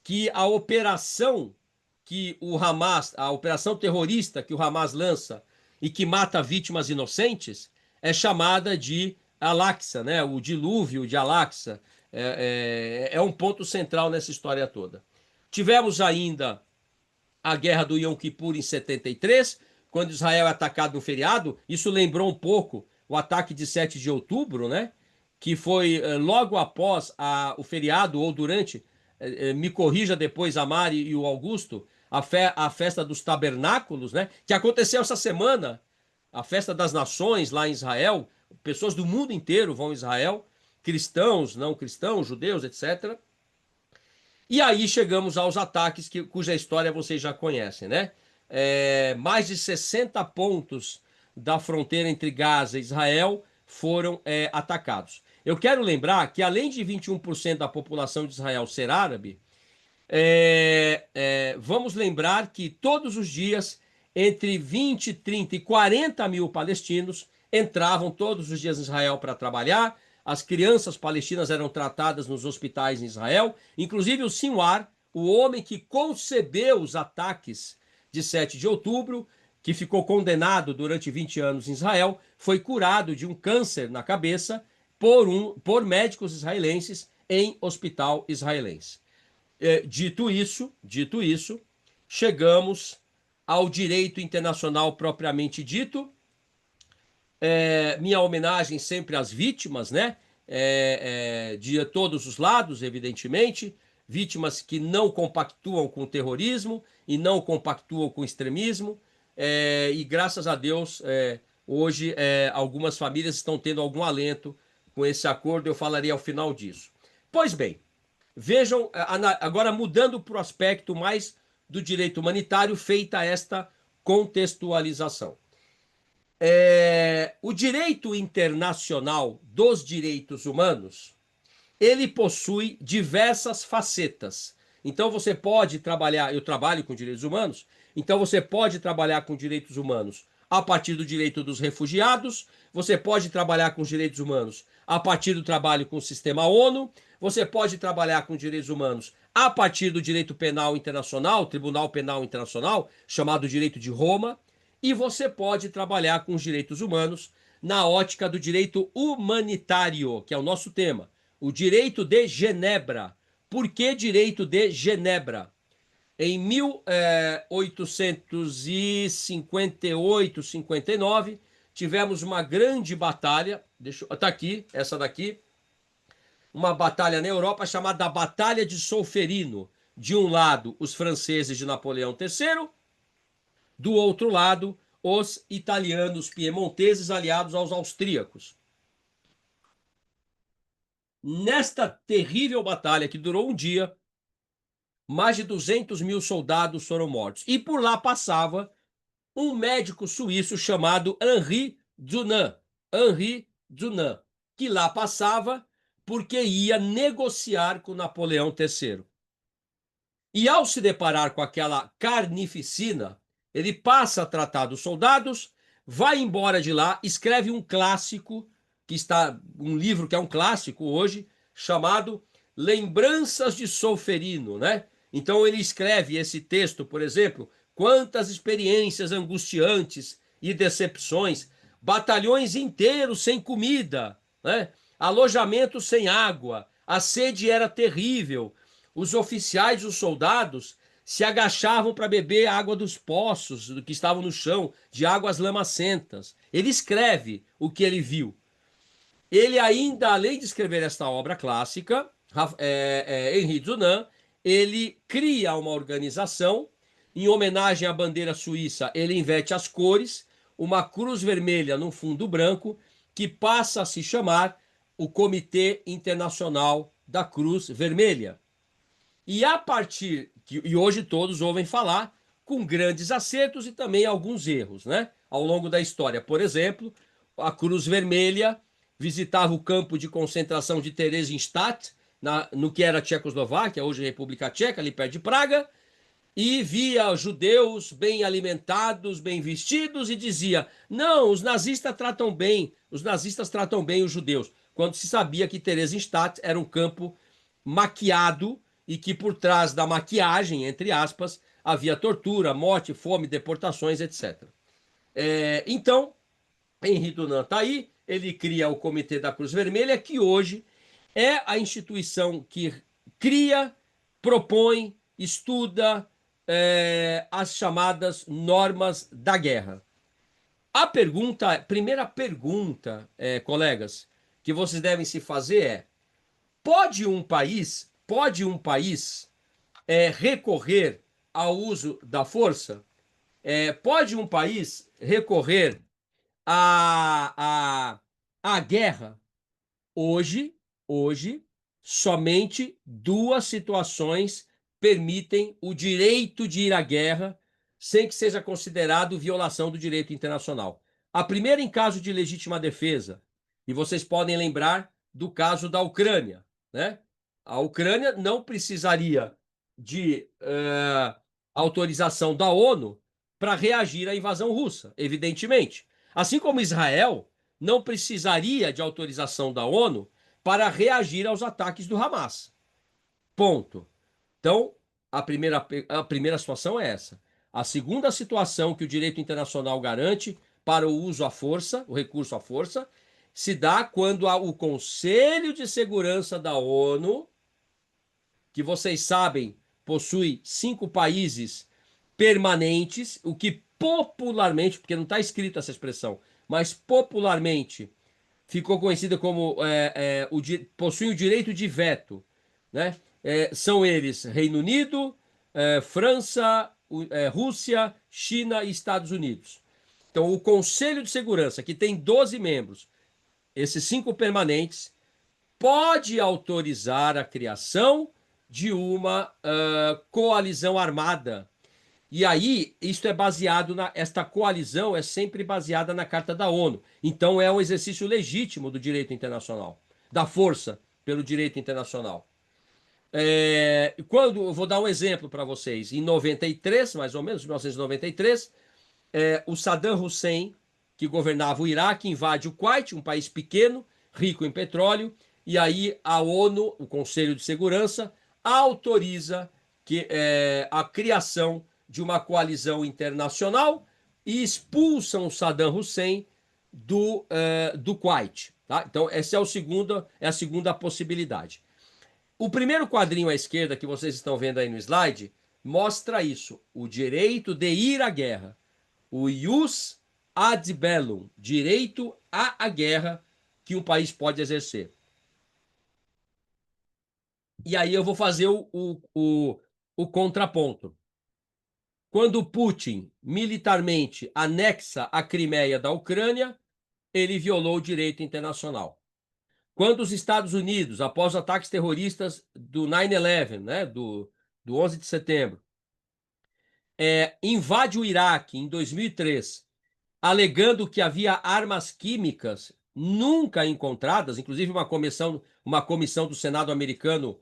que a operação que o Hamas, a operação terrorista que o Hamas lança e que mata vítimas inocentes, é chamada de Al-Aqsa, né? O dilúvio de Al-Aqsa. É um ponto central nessa história toda. Tivemos ainda a guerra do Yom Kippur em 73, quando Israel é atacado no feriado. Isso lembrou um pouco o ataque de 7 de outubro, né? Que foi logo após o feriado ou durante, me corrija depois a Mari e o Augusto, a festa dos tabernáculos, né? Que aconteceu essa semana, a festa das nações lá em Israel. Pessoas do mundo inteiro vão a Israel, cristãos, não cristãos, judeus, etc. E aí chegamos aos ataques cuja história vocês já conhecem, né? Mais de 60 pontos da fronteira entre Gaza e Israel foram atacados. Eu quero lembrar que, além de 21% da população de Israel ser árabe, vamos lembrar que todos os dias, entre 20, 30 e 40 mil palestinos entravam todos os dias em Israel para trabalhar. As crianças palestinas eram tratadas nos hospitais em Israel. Inclusive o Sinwar, o homem que concebeu os ataques de 7 de outubro, que ficou condenado durante 20 anos em Israel, foi curado de um câncer na cabeça por médicos israelenses em hospital israelense. Dito isso, chegamos ao direito internacional propriamente dito. Minha homenagem sempre às vítimas, né? De todos os lados, evidentemente. Vítimas que não compactuam com o terrorismo e não compactuam com o extremismo. E graças a Deus, hoje, algumas famílias estão tendo algum alento com esse acordo. Eu falarei ao final disso. Pois bem, vejam, agora mudando para o aspecto mais do direito humanitário, feita esta contextualização. O direito internacional dos direitos humanos, ele possui diversas facetas. Então você pode trabalhar, eu trabalho com direitos humanos, então você pode trabalhar com direitos humanos a partir do direito dos refugiados, você pode trabalhar com direitos humanos a partir do trabalho com o sistema ONU, você pode trabalhar com direitos humanos a partir do direito penal internacional, Tribunal Penal Internacional, chamado direito de Roma, e você pode trabalhar com os direitos humanos na ótica do direito humanitário, que é o nosso tema. O direito de Genebra. Por que direito de Genebra? Em 1858, 59, tivemos uma grande batalha. Tá aqui, essa daqui. Uma batalha na Europa chamada Batalha de Solferino. De um lado, os franceses de Napoleão III. Do outro lado, os italianos piemonteses aliados aos austríacos. Nesta terrível batalha, que durou um dia, mais de 200 mil soldados foram mortos. E por lá passava um médico suíço chamado Henri Dunant. Henri Dunant, que lá passava porque ia negociar com Napoleão III. E ao se deparar com aquela carnificina, ele passa a tratar dos soldados, vai embora de lá, escreve um clássico, um livro que é um clássico hoje, chamado Lembranças de Solferino, né? Então ele escreve esse texto, por exemplo, quantas experiências angustiantes e decepções, batalhões inteiros sem comida, né? Alojamento sem água, a sede era terrível, os oficiais e os soldados se agachavam para beber a água dos poços que estavam no chão, de águas lamacentas. Ele escreve o que ele viu. Ele ainda, além de escrever esta obra clássica, Henri Dunant, ele cria uma organização, em homenagem à bandeira suíça, ele inverte as cores, uma cruz vermelha num fundo branco, que passa a se chamar o Comitê Internacional da Cruz Vermelha. E a partir, e hoje todos ouvem falar, com grandes acertos e também alguns erros, né? Ao longo da história. Por exemplo, a Cruz Vermelha visitava o campo de concentração de Theresienstadt, no que era a Tchecoslováquia, hoje República Tcheca, ali perto de Praga, e via judeus bem alimentados, bem vestidos, e dizia: não, os nazistas tratam bem os judeus, quando se sabia que Theresienstadt era um campo maquiado e que por trás da maquiagem, entre aspas, havia tortura, morte, fome, deportações, etc. Então, Henri Dunant está aí, ele cria o Comitê da Cruz Vermelha, que hoje é a instituição que cria, propõe, estuda as chamadas normas da guerra. Primeira pergunta, colegas, que vocês devem se fazer é: pode um país recorrer ao uso da força? Pode um país recorrer à guerra? Hoje, somente duas situações permitem o direito de ir à guerra sem que seja considerado violação do direito internacional. A primeira, em caso de legítima defesa, e vocês podem lembrar do caso da Ucrânia, né? A Ucrânia não precisaria de autorização da ONU para reagir à invasão russa, evidentemente. Assim como Israel não precisaria de autorização da ONU para reagir aos ataques do Hamas. Ponto. Então, a primeira situação é essa. A segunda situação que o direito internacional garante para o uso à força, o recurso à força, se dá quando o Conselho de Segurança da ONU, que vocês sabem, possui 5 países permanentes, o que popularmente, porque não está escrito essa expressão, mas popularmente ficou conhecida como possui o direito de veto, né? São eles Reino Unido, França, Rússia, China e Estados Unidos. Então, o Conselho de Segurança, que tem 12 membros, esses 5 permanentes, pode autorizar a criação de uma coalizão armada. E aí, isto é baseado esta coalizão é sempre baseada na Carta da ONU. Então, é um exercício legítimo do direito internacional, da força pelo direito internacional. Quando, eu vou dar um exemplo para vocês. Em 93, mais ou menos, 1993, o Saddam Hussein, que governava o Iraque, invade o Kuwait, um país pequeno, rico em petróleo, e aí a ONU, o Conselho de Segurança, autoriza a criação de uma coalizão internacional e expulsam o Saddam Hussein do Kuwait. Tá? Então, essa é a segunda possibilidade. O primeiro quadrinho à esquerda que vocês estão vendo aí no slide mostra isso, o direito de ir à guerra, o ius ad bellum, direito à guerra que um país pode exercer. E aí eu vou fazer o contraponto. Quando Putin militarmente anexa a Crimeia da Ucrânia, ele violou o direito internacional. Quando os Estados Unidos, após os ataques terroristas do 9/11, né, do 11 de setembro, invade o Iraque em 2003, alegando que havia armas químicas nunca encontradas, inclusive uma comissão do Senado americano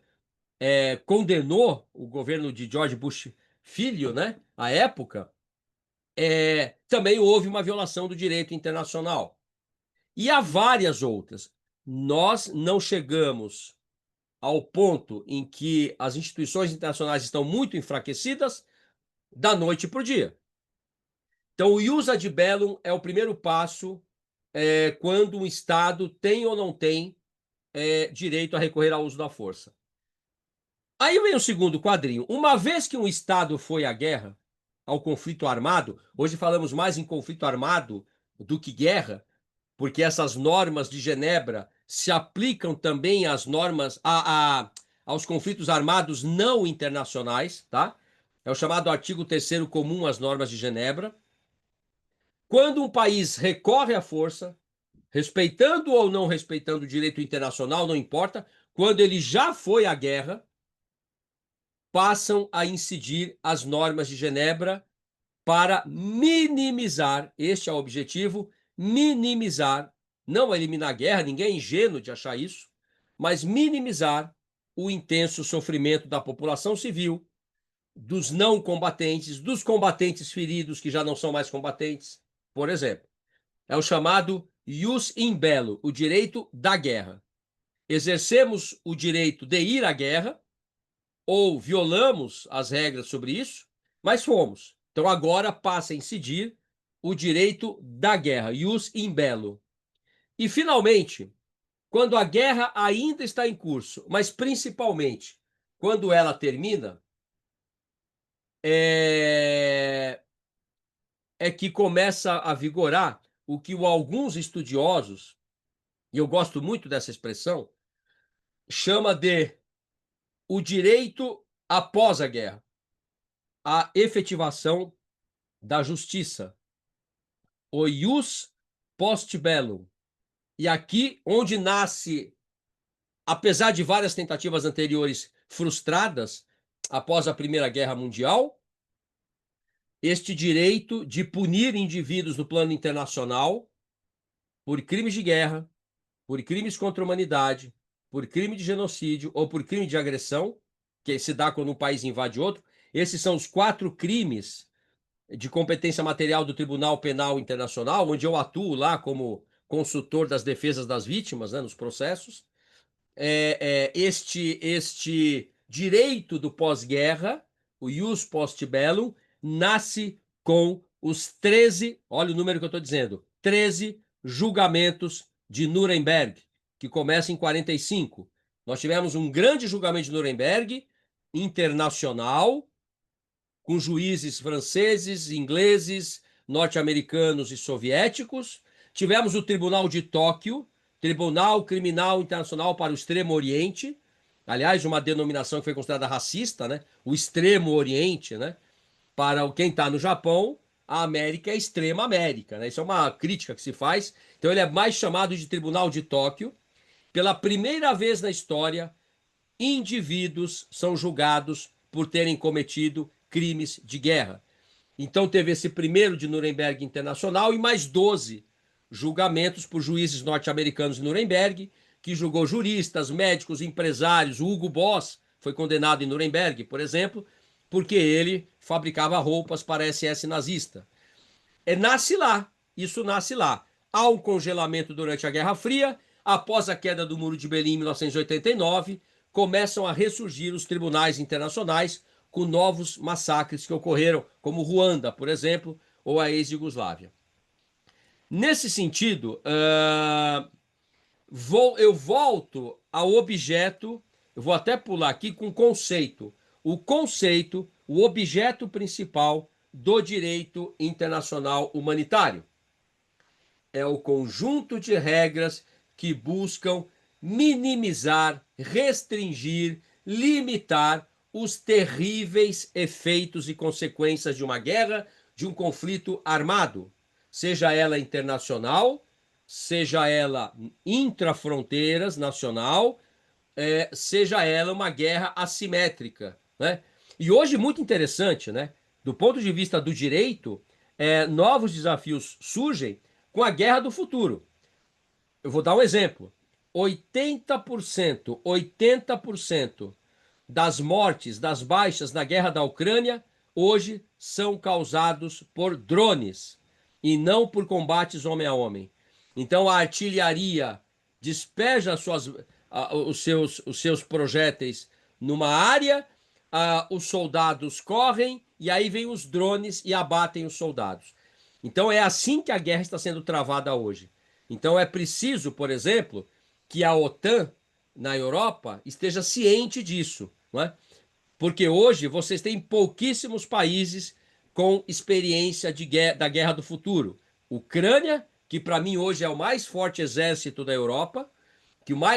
condenou o governo de George Bush filho, né, à época, também houve uma violação do direito internacional. E há várias outras. Nós não chegamos ao ponto em que as instituições internacionais estão muito enfraquecidas da noite para o dia. Então, o ius ad bellum é o primeiro passo quando um Estado tem ou não tem direito a recorrer ao uso da força. Aí vem o segundo quadrinho. Uma vez que um Estado foi à guerra, ao conflito armado, hoje falamos mais em conflito armado do que guerra, porque essas normas de Genebra se aplicam também às normas, aos conflitos armados não internacionais, tá? É o chamado artigo 3º comum às normas de Genebra. Quando um país recorre à força, respeitando ou não respeitando o direito internacional, não importa, quando ele já foi à guerra, passam a incidir as normas de Genebra para minimizar, este é o objetivo, minimizar, não eliminar a guerra, ninguém é ingênuo de achar isso, mas minimizar o intenso sofrimento da população civil, dos não combatentes, dos combatentes feridos que já não são mais combatentes, por exemplo. É o chamado ius in bello, o direito da guerra. Exercemos o direito de ir à guerra, ou violamos as regras sobre isso, mas fomos. Então agora passa a incidir o direito da guerra, ius in bello. E finalmente, quando a guerra ainda está em curso, mas principalmente quando ela termina, é que começa a vigorar o que alguns estudiosos, e eu gosto muito dessa expressão, chama de o direito após a guerra, a efetivação da justiça, o ius post bellum. E aqui, onde nasce, apesar de várias tentativas anteriores frustradas, após a Primeira Guerra Mundial, este direito de punir indivíduos no plano internacional por crimes de guerra, por crimes contra a humanidade, por crime de genocídio ou por crime de agressão, que se dá quando um país invade outro. Esses são os 4 crimes de competência material do Tribunal Penal Internacional, onde eu atuo lá como consultor das defesas das vítimas, né, nos processos. Este direito do pós-guerra, o ius post bellum, nasce com os 13, olha o número que eu estou dizendo, 13 julgamentos de Nuremberg, que começa em 45. Nós tivemos um grande julgamento de Nuremberg, internacional, com juízes franceses, ingleses, norte-americanos e soviéticos. Tivemos o Tribunal de Tóquio, Tribunal Criminal Internacional para o Extremo Oriente, aliás, uma denominação que foi considerada racista, né? O Extremo Oriente, né? Para quem está no Japão, a América é a Extrema América, né? Isso é uma crítica que se faz. Então ele é mais chamado de Tribunal de Tóquio. Pela primeira vez na história, indivíduos são julgados por terem cometido crimes de guerra. Então teve esse primeiro de Nuremberg Internacional e mais 12 julgamentos por juízes norte-americanos em Nuremberg, que julgou juristas, médicos, empresários. O Hugo Boss foi condenado em Nuremberg, por exemplo, porque ele fabricava roupas para a SS nazista. Nasce lá, isso nasce lá. Há um congelamento durante a Guerra Fria. Após a queda do Muro de Berlim em 1989, começam a ressurgir os tribunais internacionais com novos massacres que ocorreram, como Ruanda, por exemplo, ou a ex-Yugoslávia. Nesse sentido, eu volto ao objeto, eu vou até pular aqui com conceito. O conceito, o objeto principal do direito internacional humanitário é o conjunto de regras que buscam minimizar, restringir, limitar os terríveis efeitos e consequências de uma guerra, de um conflito armado, seja ela internacional, seja ela intrafronteiras, nacional, seja ela uma guerra assimétrica, né? E hoje muito interessante, né? Do ponto de vista do direito, novos desafios surgem com a guerra do futuro. Eu vou dar um exemplo. 80% das mortes, das baixas na guerra da Ucrânia, hoje são causados por drones e não por combates homem a homem. Então a artilharia despeja os seus projéteis numa área, os soldados correm e aí vem os drones e abatem os soldados. Então é assim que a guerra está sendo travada hoje. Então é preciso, por exemplo, que a OTAN na Europa esteja ciente disso, não é? Porque hoje vocês têm pouquíssimos países com experiência da guerra do futuro. Ucrânia, que para mim hoje é o mais forte exército da Europa,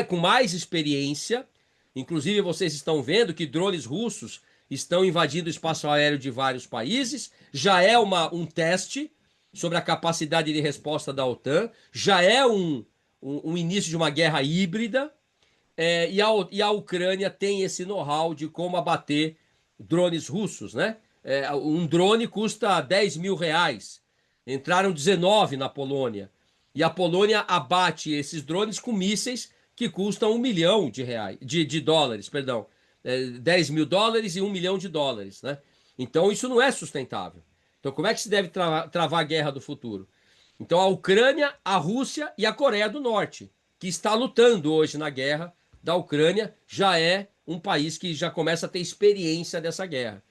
com mais experiência. Inclusive vocês estão vendo que drones russos estão invadindo o espaço aéreo de vários países. Já é um teste sobre a capacidade de resposta da OTAN. Já é um início de uma guerra híbrida. E a Ucrânia tem esse know-how de como abater drones russos, né? Um drone custa 10 mil reais. Entraram 19 na Polônia. E a Polônia abate esses drones com mísseis que custam 1 milhão de reais, de dólares, perdão. 10 mil dólares e 1 milhão de dólares, né? Então isso não é sustentável. Então como é que se deve travar a guerra do futuro? Então a Ucrânia, a Rússia e a Coreia do Norte, que está lutando hoje na guerra da Ucrânia, já é um país que já começa a ter experiência dessa guerra.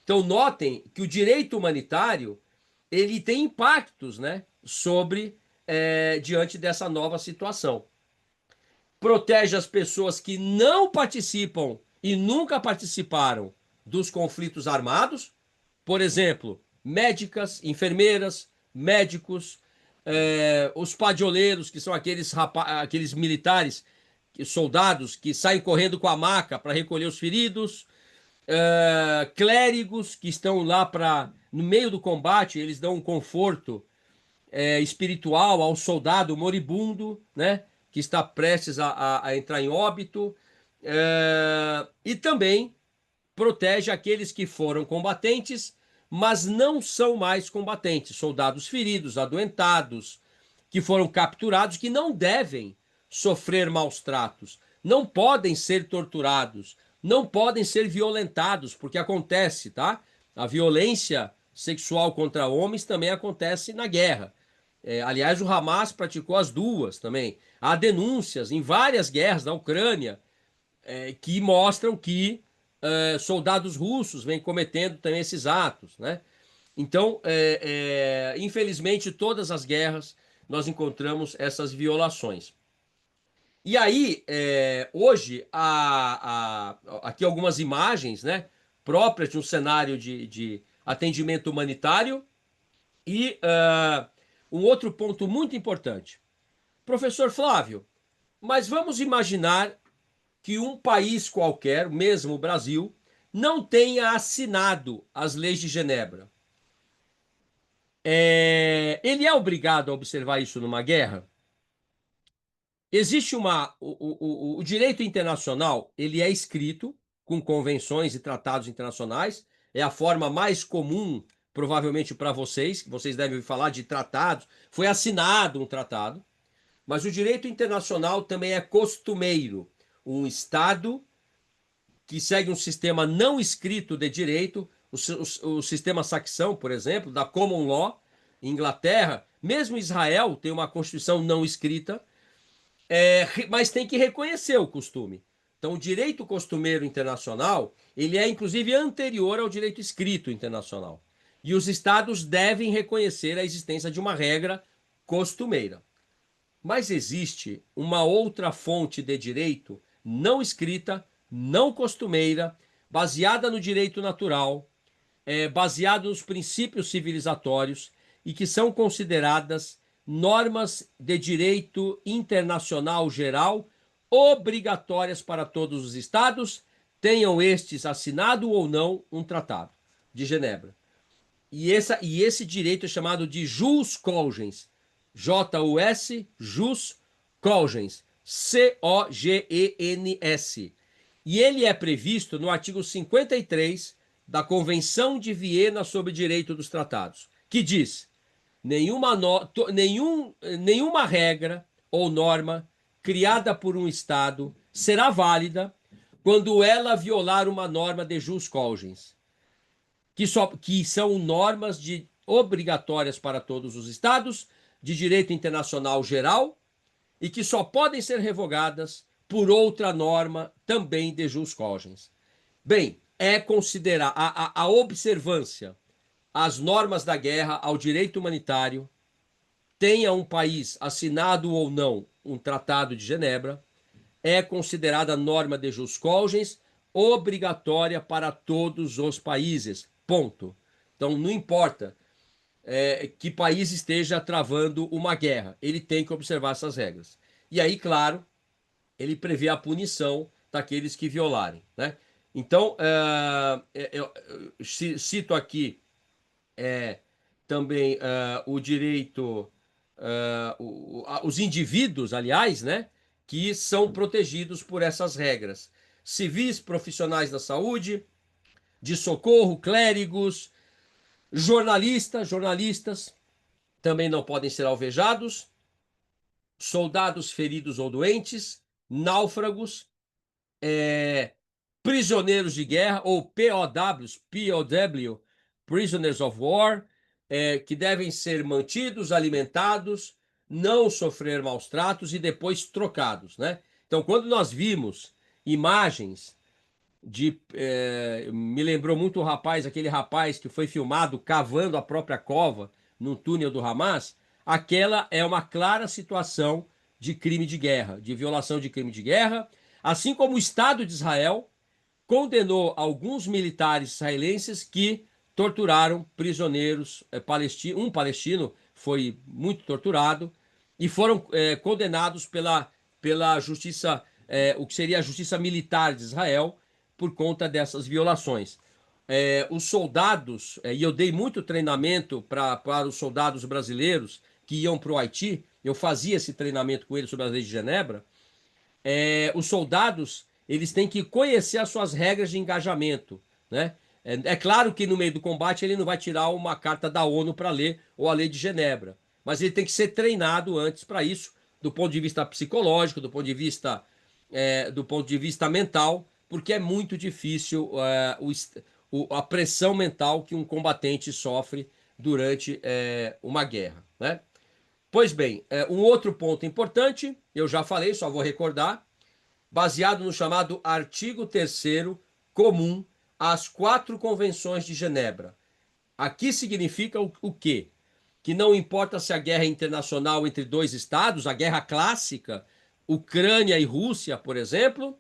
Então notem que o direito humanitário ele tem impactos, né, diante dessa nova situação. Protege as pessoas que não participam e nunca participaram dos conflitos armados, por exemplo, médicas, enfermeiras, médicos, os padioleiros, que são aqueles militares, soldados que saem correndo com a maca para recolher os feridos, clérigos que estão lá no meio do combate, eles dão um conforto espiritual ao soldado moribundo, né, que está prestes a entrar em óbito, e também protege aqueles que foram combatentes, mas não são mais combatentes, soldados feridos, adoentados, que foram capturados, que não devem sofrer maus tratos, não podem ser torturados, não podem ser violentados, porque acontece, tá? A violência sexual contra homens também acontece na guerra. Aliás, o Hamas praticou as duas também. Há denúncias em várias guerras da Ucrânia que mostram que soldados russos vêm cometendo também esses atos, né? Então, infelizmente, todas as guerras nós encontramos essas violações. E aí, hoje, aqui algumas imagens, né, próprias de um cenário de atendimento humanitário e um outro ponto muito importante. Professor Flávio, mas vamos imaginar que um país qualquer, mesmo o Brasil, não tenha assinado as leis de Genebra. Ele é obrigado a observar isso numa guerra? Existe o direito internacional, ele é escrito com convenções e tratados internacionais, é a forma mais comum, provavelmente para vocês, que vocês devem falar de tratados, foi assinado um tratado, mas o direito internacional também é costumeiro. Um Estado que segue um sistema não escrito de direito, o sistema saxão, por exemplo, da common law, Inglaterra, mesmo Israel tem uma constituição não escrita, mas tem que reconhecer o costume. Então, o direito costumeiro internacional, ele é inclusive anterior ao direito escrito internacional. E os estados devem reconhecer a existência de uma regra costumeira. Mas existe uma outra fonte de direito não escrita, não costumeira, baseada no direito natural, baseado nos princípios civilizatórios e que são consideradas normas de direito internacional geral obrigatórias para todos os estados, tenham estes assinado ou não um tratado de Genebra. E esse direito é chamado de jus cogens. J-U-S, jus cogens. C-O-G-E-N-S. E ele é previsto no artigo 53 da Convenção de Viena sobre Direito dos Tratados, que diz: nenhuma regra ou norma criada por um Estado será válida quando ela violar uma norma de jus cogens, que são normas obrigatórias para todos os Estados, de direito internacional geral, e que só podem ser revogadas por outra norma também de jus cogens. Bem, é considerar a observância às normas da guerra, ao direito humanitário, tenha um país assinado ou não um tratado de Genebra, é considerada norma de jus cogens obrigatória para todos os países. Ponto. Então, não importa que país esteja travando uma guerra, ele tem que observar essas regras. E aí, claro, ele prevê a punição daqueles que violarem, né? Então, eu cito aqui também o direito, os indivíduos, aliás, né, que são protegidos por essas regras. Civis, profissionais da saúde, de socorro, clérigos, jornalistas também não podem ser alvejados, soldados feridos ou doentes, náufragos, prisioneiros de guerra, ou POW, Prisoners of War, que devem ser mantidos, alimentados, não sofrer maus tratos e depois trocados, né? Então, quando nós vimos imagens me lembrou muito o rapaz, aquele rapaz que foi filmado cavando a própria cova no túnel do Hamas, aquela é uma clara situação de crime de guerra, de violação de crime de guerra, assim como o Estado de Israel condenou alguns militares israelenses que torturaram prisioneiros palestinos. Um palestino foi muito torturado e foram condenados pela justiça, o que seria a justiça militar de Israel, por conta dessas violações. Os soldados, e eu dei muito treinamento para os soldados brasileiros que iam para o Haiti, eu fazia esse treinamento com eles sobre as leis de Genebra. Os soldados, eles têm que conhecer as suas regras de engajamento, né? É claro que no meio do combate ele não vai tirar uma carta da ONU para ler ou a lei de Genebra, mas ele tem que ser treinado antes para isso, do ponto de vista psicológico, do ponto de vista mental, porque é muito difícil a pressão mental que um combatente sofre durante uma guerra, né? Pois bem, um outro ponto importante, eu já falei, só vou recordar, baseado no chamado artigo 3º comum às 4 convenções de Genebra. Aqui significa o quê? que não importa se a guerra é internacional entre dois estados, a guerra clássica, Ucrânia e Rússia, por exemplo,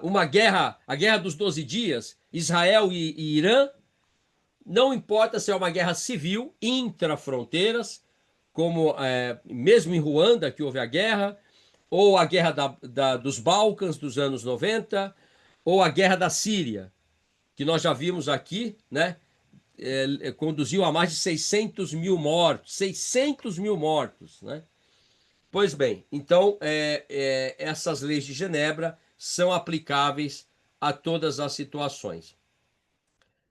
uma guerra, a Guerra dos 12 Dias, Israel e Irã, não importa se é uma guerra civil, intrafronteiras, como mesmo em Ruanda, que houve a guerra, ou a guerra dos Balcãs dos anos 90, ou a guerra da Síria, que nós já vimos aqui, né? Conduziu a mais de 600 mil mortos. 600 mil mortos, né? Pois bem, então essas leis de Genebra são aplicáveis a todas as situações.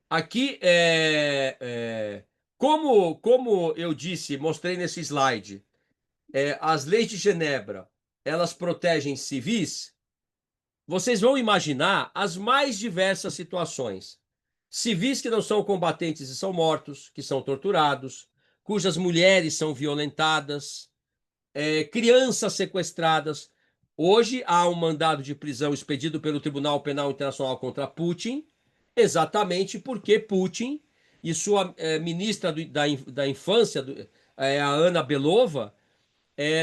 Aqui, como eu disse, mostrei nesse slide, as leis de Genebra, elas protegem civis. Vocês vão imaginar as mais diversas situações. Civis que não são combatentes e são mortos, que são torturados, cujas mulheres são violentadas, crianças sequestradas. Hoje há um mandado de prisão expedido pelo Tribunal Penal Internacional contra Putin, exatamente porque Putin e sua ministra da Infância, a Ana Belova,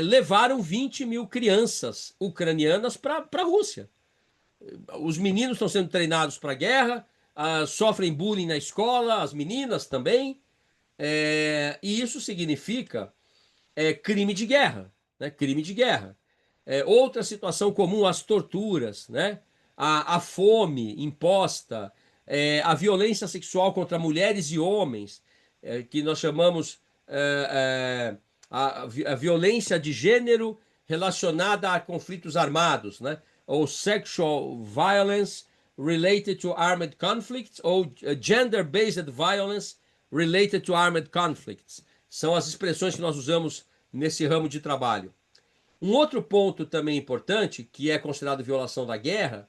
levaram 20 mil crianças ucranianas para a Rússia. Os meninos estão sendo treinados para a guerra, sofrem bullying na escola, as meninas também, e isso significa crime de guerra, né? Crime de guerra. Outra situação comum, as torturas, né? A fome imposta, a violência sexual contra mulheres e homens, que nós chamamos a violência de gênero relacionada a conflitos armados, né? Ou sexual violence related to armed conflicts, ou gender-based violence related to armed conflicts. São as expressões que nós usamos nesse ramo de trabalho. Um outro ponto também importante, que é considerado violação da guerra,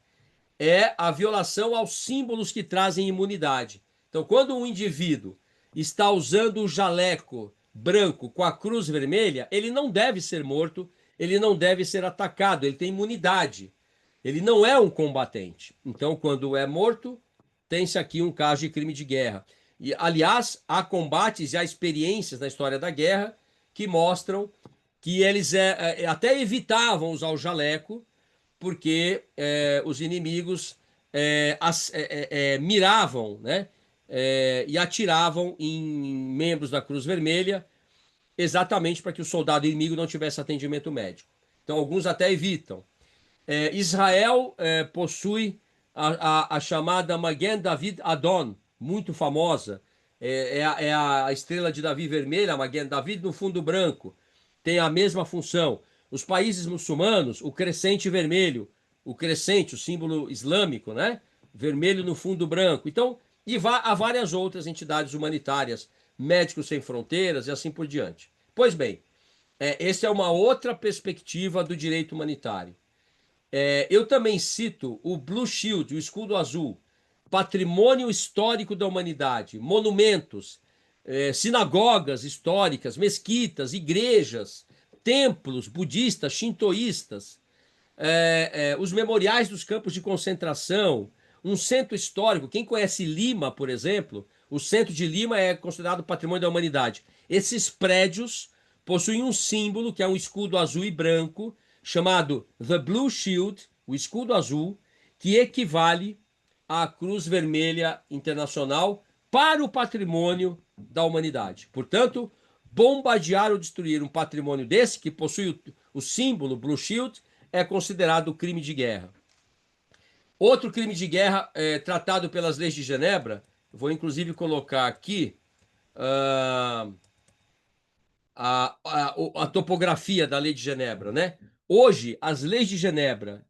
é a violação aos símbolos que trazem imunidade. Então, quando um indivíduo está usando o jaleco branco com a cruz vermelha, ele não deve ser morto, ele não deve ser atacado, ele tem imunidade. Ele não é um combatente. Então, quando é morto, tem-se aqui um caso de crime de guerra. E, aliás, há combates e há experiências na história da guerra que mostram que eles até evitavam usar o jaleco, porque os inimigos miravam, né, e atiravam em membros da Cruz Vermelha, exatamente para que o soldado inimigo não tivesse atendimento médico. Então, alguns até evitam. Israel possui a chamada Magen David Adon, muito famosa. É a estrela de Davi vermelha, a Magen David, no fundo branco. Tem a mesma função. Os países muçulmanos, o crescente vermelho, o crescente, o símbolo islâmico, né? Vermelho no fundo branco. Então, há várias outras entidades humanitárias, Médicos Sem Fronteiras e assim por diante. Pois bem, essa é uma outra perspectiva do direito humanitário. Eu também cito o Blue Shield, o escudo azul, patrimônio histórico da humanidade, monumentos, sinagogas históricas, mesquitas, igrejas, templos budistas, shintoístas, os memoriais dos campos de concentração, um centro histórico. Quem conhece Lima, por exemplo, o centro de Lima é considerado patrimônio da humanidade. Esses prédios possuem um símbolo, que é um escudo azul e branco, chamado The Blue Shield, o escudo azul, que equivale à Cruz Vermelha Internacional para o patrimônio da humanidade. Portanto, bombardear ou destruir um patrimônio desse, que possui o símbolo Blue Shield, é considerado crime de guerra. Outro crime de guerra tratado pelas leis de Genebra, vou inclusive colocar aqui a topografia da lei de Genebra, né? Hoje, as leis de Genebra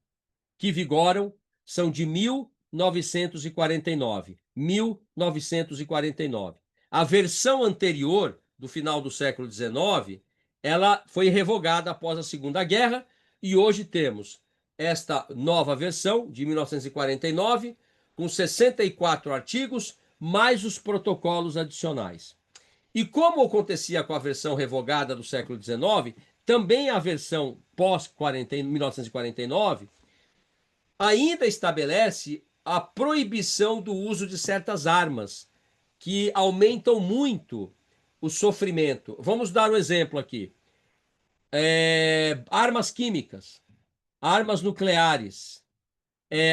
que vigoram são de 1949. 1949. A versão anterior, do final do século XIX, ela foi revogada após a Segunda Guerra e hoje temos esta nova versão de 1949, com 64 artigos, mais os protocolos adicionais. E como acontecia com a versão revogada do século XIX, também a versão pós-1949 ainda estabelece a proibição do uso de certas armas que aumentam muito o sofrimento. Vamos dar um exemplo aqui. Armas químicas, armas nucleares,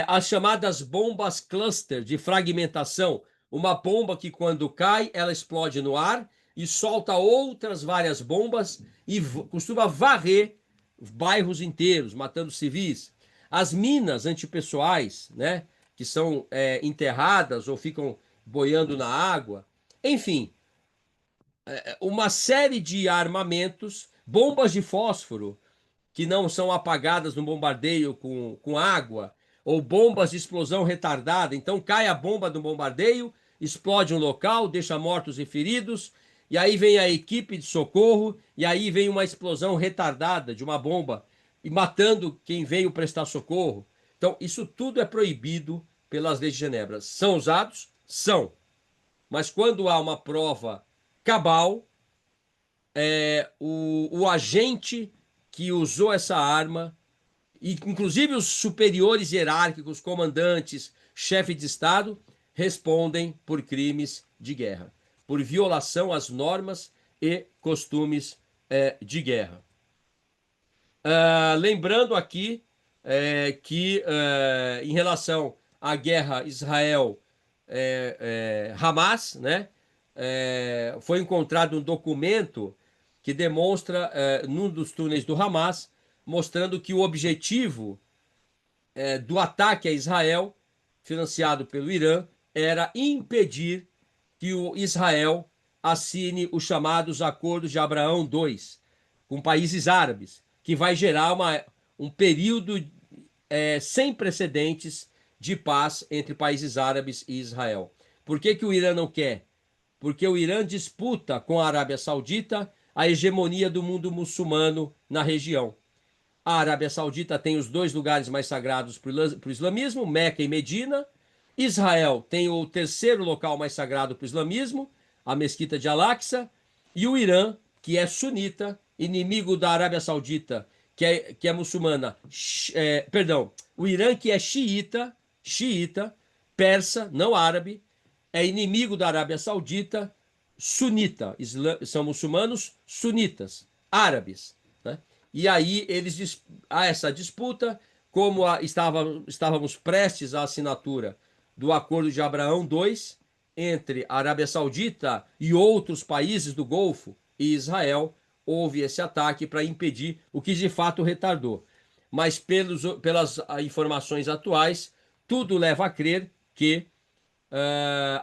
as chamadas bombas cluster de fragmentação, uma bomba que quando cai, ela explode no ar e solta outras várias bombas e costuma varrer bairros inteiros, matando civis. As minas antipessoais, né, que são enterradas ou ficam boiando na água. Enfim, uma série de armamentos, bombas de fósforo, que não são apagadas no bombardeio com água, ou bombas de explosão retardada. Então cai a bomba do bombardeio, explode um local, deixa mortos e feridos, e aí vem a equipe de socorro, e aí vem uma explosão retardada de uma bomba, e matando quem veio prestar socorro. Então, isso tudo é proibido pelas leis de Genebra. São usados? São. Mas quando há uma prova cabal, o agente que usou essa arma, e inclusive os superiores hierárquicos, comandantes, chefe de Estado, respondem por crimes de guerra, por violação às normas e costumes de guerra. Lembrando aqui que, em relação à guerra Israel-Hamas, né, foi encontrado um documento que demonstra, num dos túneis do Hamas, mostrando que o objetivo do ataque a Israel, financiado pelo Irã, era impedir que o Israel assine os chamados Acordos de Abraão II com países árabes, que vai gerar um período sem precedentes de paz entre países árabes e Israel. Por que o Irã não quer? Porque o Irã disputa com a Arábia Saudita a hegemonia do mundo muçulmano na região. A Arábia Saudita tem os dois lugares mais sagrados para o islamismo, Meca e Medina. Israel tem o terceiro local mais sagrado para o islamismo, a Mesquita de Al-Aqsa. E o Irã, que é sunita, inimigo da Arábia Saudita, que é muçulmana. Perdão, o Irã, que é xiita, persa, não árabe, é inimigo da Arábia Saudita, sunita. São muçulmanos sunitas, árabes, né? E aí há essa disputa, como estávamos prestes à assinatura do Acordo de Abraão II entre a Arábia Saudita e outros países do Golfo e Israel, houve esse ataque para impedir, o que de fato retardou. Mas pelas informações atuais, tudo leva a crer que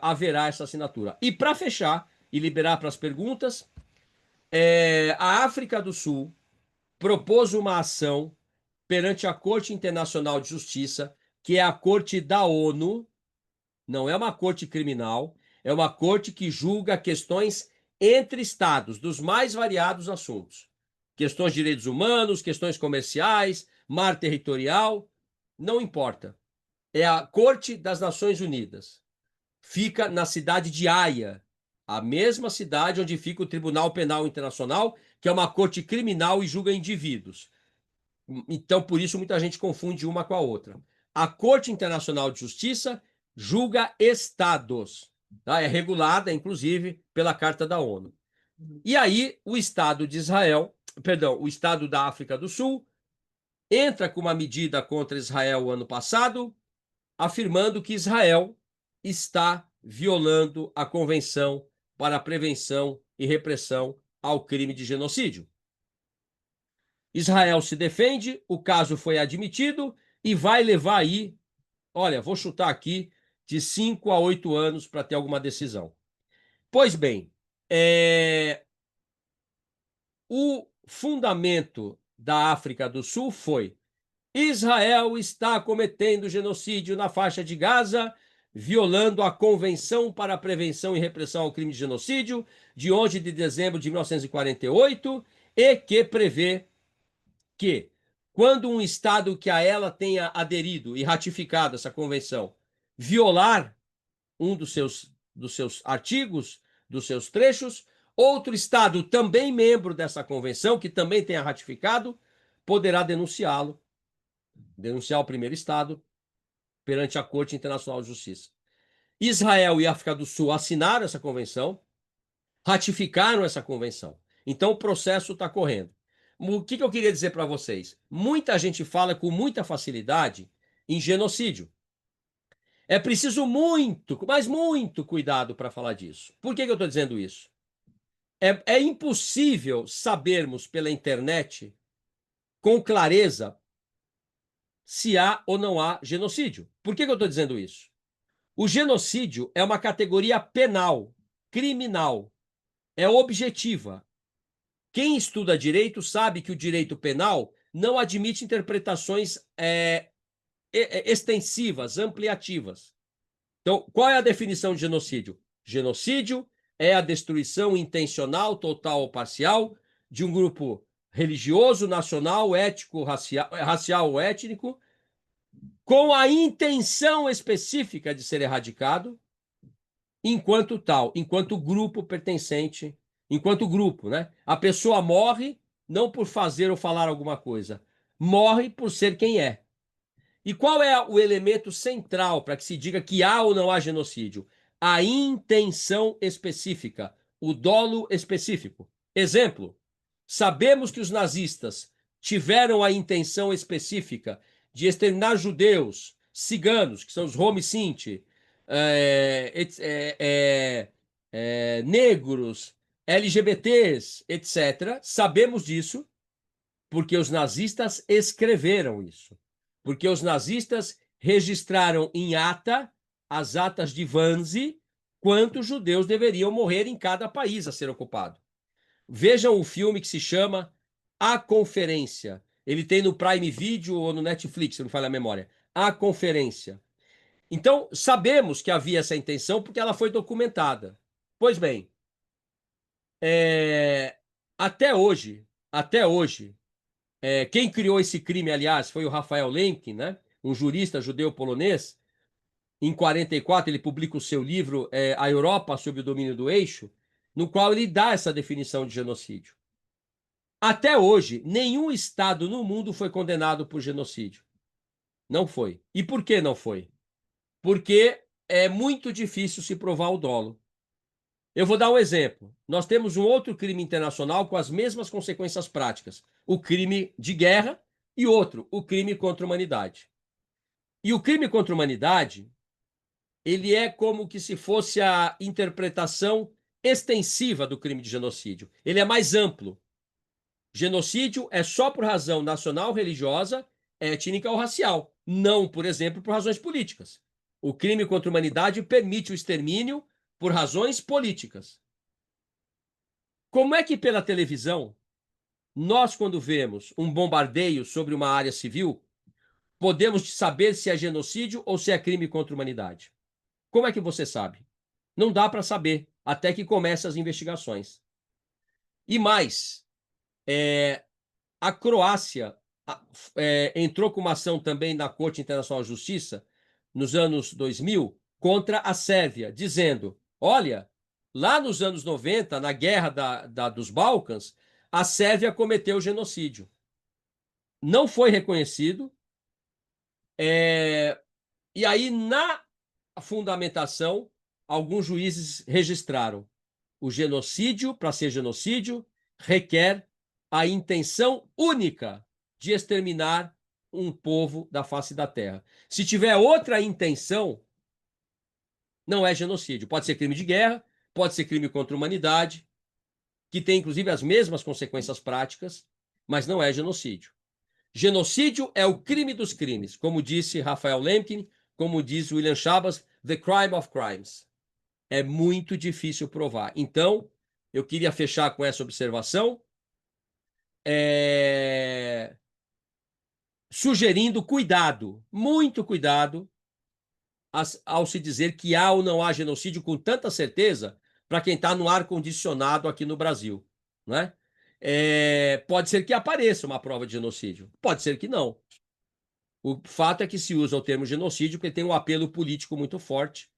haverá essa assinatura. E para fechar e liberar para as perguntas, a África do Sul propôs uma ação perante a Corte Internacional de Justiça, que é a Corte da ONU, não é uma corte criminal, é uma corte que julga questões entre estados, dos mais variados assuntos. Questões de direitos humanos, questões comerciais, mar territorial, não importa. É a Corte das Nações Unidas. Fica na cidade de Haia, a mesma cidade onde fica o Tribunal Penal Internacional, que é uma corte criminal e julga indivíduos. Então, por isso, muita gente confunde uma com a outra. A Corte Internacional de Justiça julga estados. Tá? É regulada, inclusive, pela Carta da ONU. E aí, o Estado de Israel, perdão, o Estado da África do Sul, entra com uma medida contra Israel ano passado, afirmando que Israel está violando a Convenção para a Prevenção e Repressão ao Crime de Genocídio. Israel se defende, o caso foi admitido e vai levar aí, olha, vou chutar aqui, de 5 a 8 anos para ter alguma decisão. Pois bem, o fundamento da África do Sul foi: Israel está cometendo genocídio na faixa de Gaza, violando a Convenção para a Prevenção e Repressão ao Crime de Genocídio, de 11 de dezembro de 1948, e que prevê que, quando um Estado que a ela tenha aderido e ratificado essa convenção violar um dos seus artigos, dos seus trechos, outro Estado também membro dessa convenção, que também tenha ratificado, poderá denunciar o primeiro Estado perante a Corte Internacional de Justiça. Israel e África do Sul assinaram essa convenção, ratificaram essa convenção. Então o processo está correndo. O que eu queria dizer para vocês? Muita gente fala com muita facilidade em genocídio. É preciso muito, mas muito cuidado para falar disso. Por que eu estou dizendo isso? É impossível sabermos pela internet com clareza se há ou não há genocídio. Por que eu estou dizendo isso? O genocídio é uma categoria penal, criminal, é objetiva. Quem estuda direito sabe que o direito penal não admite interpretações extensivas, ampliativas. Então, qual é a definição de genocídio? Genocídio é a destruição intencional, total ou parcial de um grupo religioso, nacional, étnico, racial ou étnico, com a intenção específica de ser erradicado, enquanto tal, enquanto grupo pertencente, enquanto grupo, né? A pessoa morre não por fazer ou falar alguma coisa, morre por ser quem é. E qual é o elemento central para que se diga que há ou não há genocídio? A intenção específica, o dolo específico. Exemplo: sabemos que os nazistas tiveram a intenção específica de exterminar judeus, ciganos, que são os Rome Sinti, negros, LGBTs, etc. Sabemos disso porque os nazistas escreveram isso. Porque os nazistas registraram em ata, as atas de Wannsee, quantos judeus deveriam morrer em cada país a ser ocupado. Vejam o filme que se chama A Conferência. Ele tem no Prime Video ou no Netflix, se não me falha a memória. A Conferência. Então, sabemos que havia essa intenção porque ela foi documentada. Pois bem, até hoje, quem criou esse crime, aliás, foi o Raphael Lemkin, né? Um jurista judeu polonês. Em 44, ele publica o seu livro A Europa sob o Domínio do Eixo, no qual ele dá essa definição de genocídio. Até hoje, nenhum Estado no mundo foi condenado por genocídio. Não foi. E por que não foi? Porque é muito difícil se provar o dolo. Eu vou dar um exemplo. Nós temos um outro crime internacional com as mesmas consequências práticas: o crime de guerra, e outro, o crime contra a humanidade. E o crime contra a humanidade, ele é como que se fosse a interpretação extensiva do crime de genocídio. Ele é mais amplo. Genocídio é só por razão nacional, religiosa, étnica ou racial. Não, por exemplo, por razões políticas. O crime contra a humanidade permite o extermínio por razões políticas. Como é que pela televisão, nós, quando vemos um bombardeio sobre uma área civil, podemos saber se é genocídio ou se é crime contra a humanidade? Como é que você sabe? Não dá para saber, até que começam as investigações. E mais, a Croácia entrou com uma ação também na Corte Internacional de Justiça, nos anos 2000, contra a Sérvia, dizendo: olha, lá nos anos 90, na guerra dos Balcãs, a Sérvia cometeu genocídio. Não foi reconhecido. E aí, na fundamentação, alguns juízes registraram: o genocídio, para ser genocídio, requer a intenção única de exterminar um povo da face da terra. Se tiver outra intenção, não é genocídio. Pode ser crime de guerra, pode ser crime contra a humanidade, que tem inclusive as mesmas consequências práticas, mas não é genocídio. Genocídio é o crime dos crimes, como disse Raphael Lemkin, como diz William Schabas, the crime of crimes. É muito difícil provar. Então, eu queria fechar com essa observação, sugerindo cuidado, muito cuidado, ao se dizer que há ou não há genocídio com tanta certeza para quem está no ar-condicionado aqui no Brasil. Né? Pode ser que apareça uma prova de genocídio, pode ser que não. O fato é que se usa o termo genocídio porque tem um apelo político muito forte,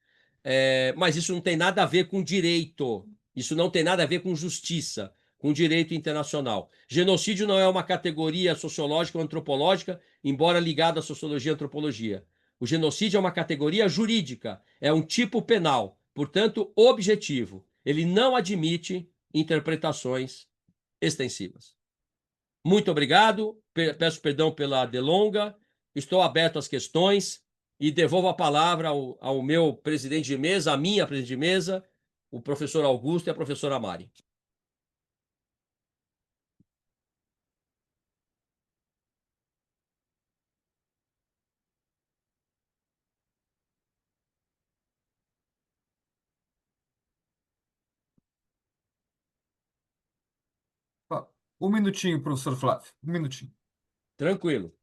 mas isso não tem nada a ver com direito, isso não tem nada a ver com justiça, com direito internacional. Genocídio não é uma categoria sociológica ou antropológica, embora ligada à sociologia e antropologia. O genocídio é uma categoria jurídica, é um tipo penal, portanto, objetivo. Ele não admite interpretações extensivas. Muito obrigado, peço perdão pela delonga, estou aberto às questões e devolvo a palavra ao meu presidente de mesa, à minha presidente de mesa, o professor Augusto e a professora Mari. Ó, um minutinho, professor Flávio. Um minutinho. Tranquilo.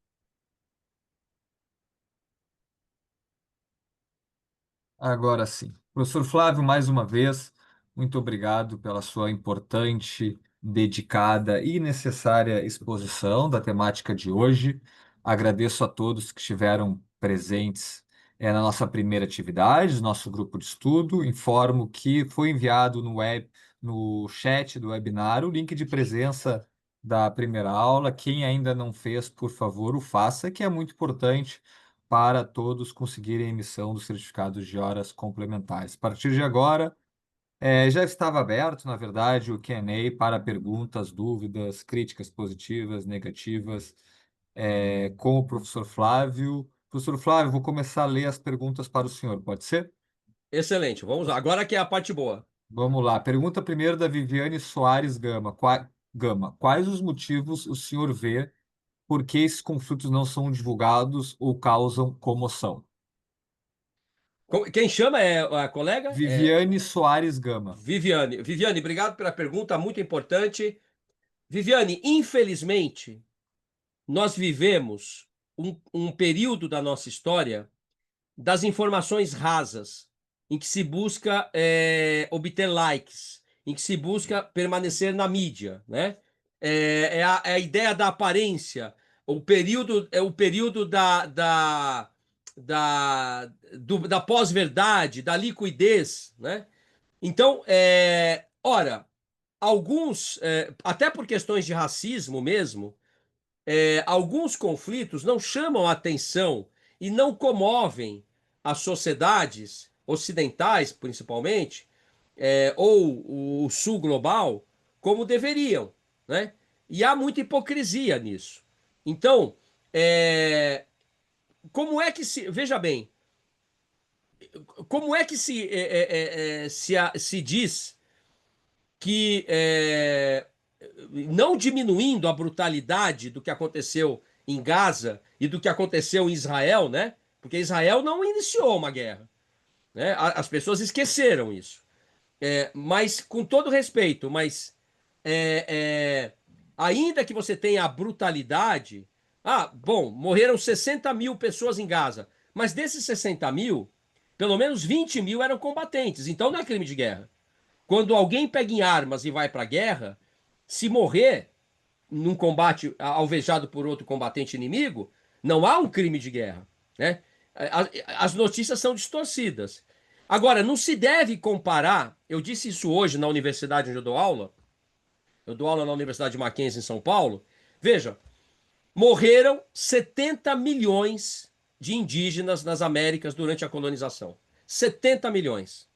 Agora sim. Professor Flávio, mais uma vez, muito obrigado pela sua importante, dedicada e necessária exposição da temática de hoje. Agradeço a todos que estiveram presentes na nossa primeira atividade, nosso grupo de estudo. Informo que foi enviado no chat do webinar o link de presença da primeira aula. Quem ainda não fez, por favor, o faça, que é muito importante para todos conseguirem a emissão dos certificados de horas complementares. A partir de agora, já estava aberto, na verdade, o Q&A para perguntas, dúvidas, críticas positivas, negativas, com o professor Flávio. Professor Flávio, vou começar a ler as perguntas para o senhor, pode ser? Excelente, vamos lá. Agora que é a parte boa. Vamos lá. Pergunta primeiro da Viviane Soares Gama. Gama, quais os motivos o senhor vê por que esses conflitos não são divulgados ou causam comoção? Quem chama é a colega? É Viviane Soares Gama. Viviane. Viviane, obrigado pela pergunta, muito importante. Viviane, infelizmente, nós vivemos um período da nossa história das informações rasas, em que se busca obter likes, em que se busca permanecer na mídia, né? É a ideia da aparência, o período da pós-verdade, da liquidez, né? Então, ora, alguns, até por questões de racismo mesmo, alguns conflitos não chamam a atenção e não comovem as sociedades ocidentais, principalmente, ou o sul global, como deveriam, né? E há muita hipocrisia nisso. Então, como é que se. Veja bem, como é que se diz que, não diminuindo a brutalidade do que aconteceu em Gaza e do que aconteceu em Israel, né? Porque Israel não iniciou uma guerra, né? As pessoas esqueceram isso. Mas, com todo respeito, mas é, é, ainda que você tenha a brutalidade. Ah, bom, morreram 60 mil pessoas em Gaza, mas desses 60 mil, pelo menos 20 mil eram combatentes, então não é crime de guerra. Quando alguém pega em armas e vai para a guerra, se morrer num combate alvejado por outro combatente inimigo, não há um crime de guerra, né? As notícias são distorcidas. Agora, não se deve comparar. Eu disse isso hoje na universidade onde eu dou aula. Eu dou aula na Universidade de Mackenzie, em São Paulo. Veja, morreram 70 milhões de indígenas nas Américas durante a colonização. 70 milhões.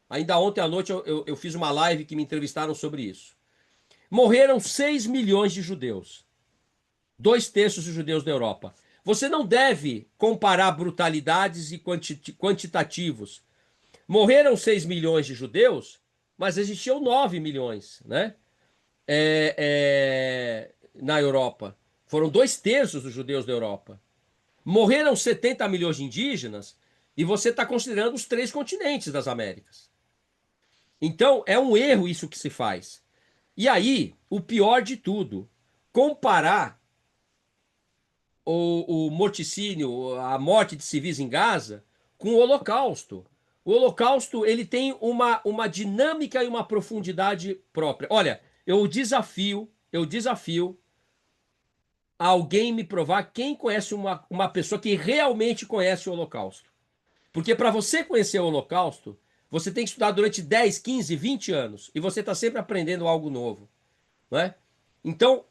Ainda ontem à noite eu fiz uma live que me entrevistaram sobre isso. Morreram 6 milhões de judeus. 2 terços dos judeus da Europa. Você não deve comparar brutalidades e quantitativos. Morreram 6 milhões de judeus, mas existiam 9 milhões, né? Na Europa. Foram 2 terços dos judeus da Europa. Morreram 70 milhões de indígenas e você está considerando os 3 continentes das Américas. Então, é um erro isso que se faz. E aí, o pior de tudo, comparar o morticínio, a morte de civis em Gaza, com o Holocausto. O Holocausto ele tem uma dinâmica e uma profundidade própria. Olha, eu desafio alguém me provar quem conhece uma pessoa que realmente conhece o Holocausto. Porque para você conhecer o Holocausto, você tem que estudar durante 10, 15, 20 anos. E você está sempre aprendendo algo novo. Não é? Então,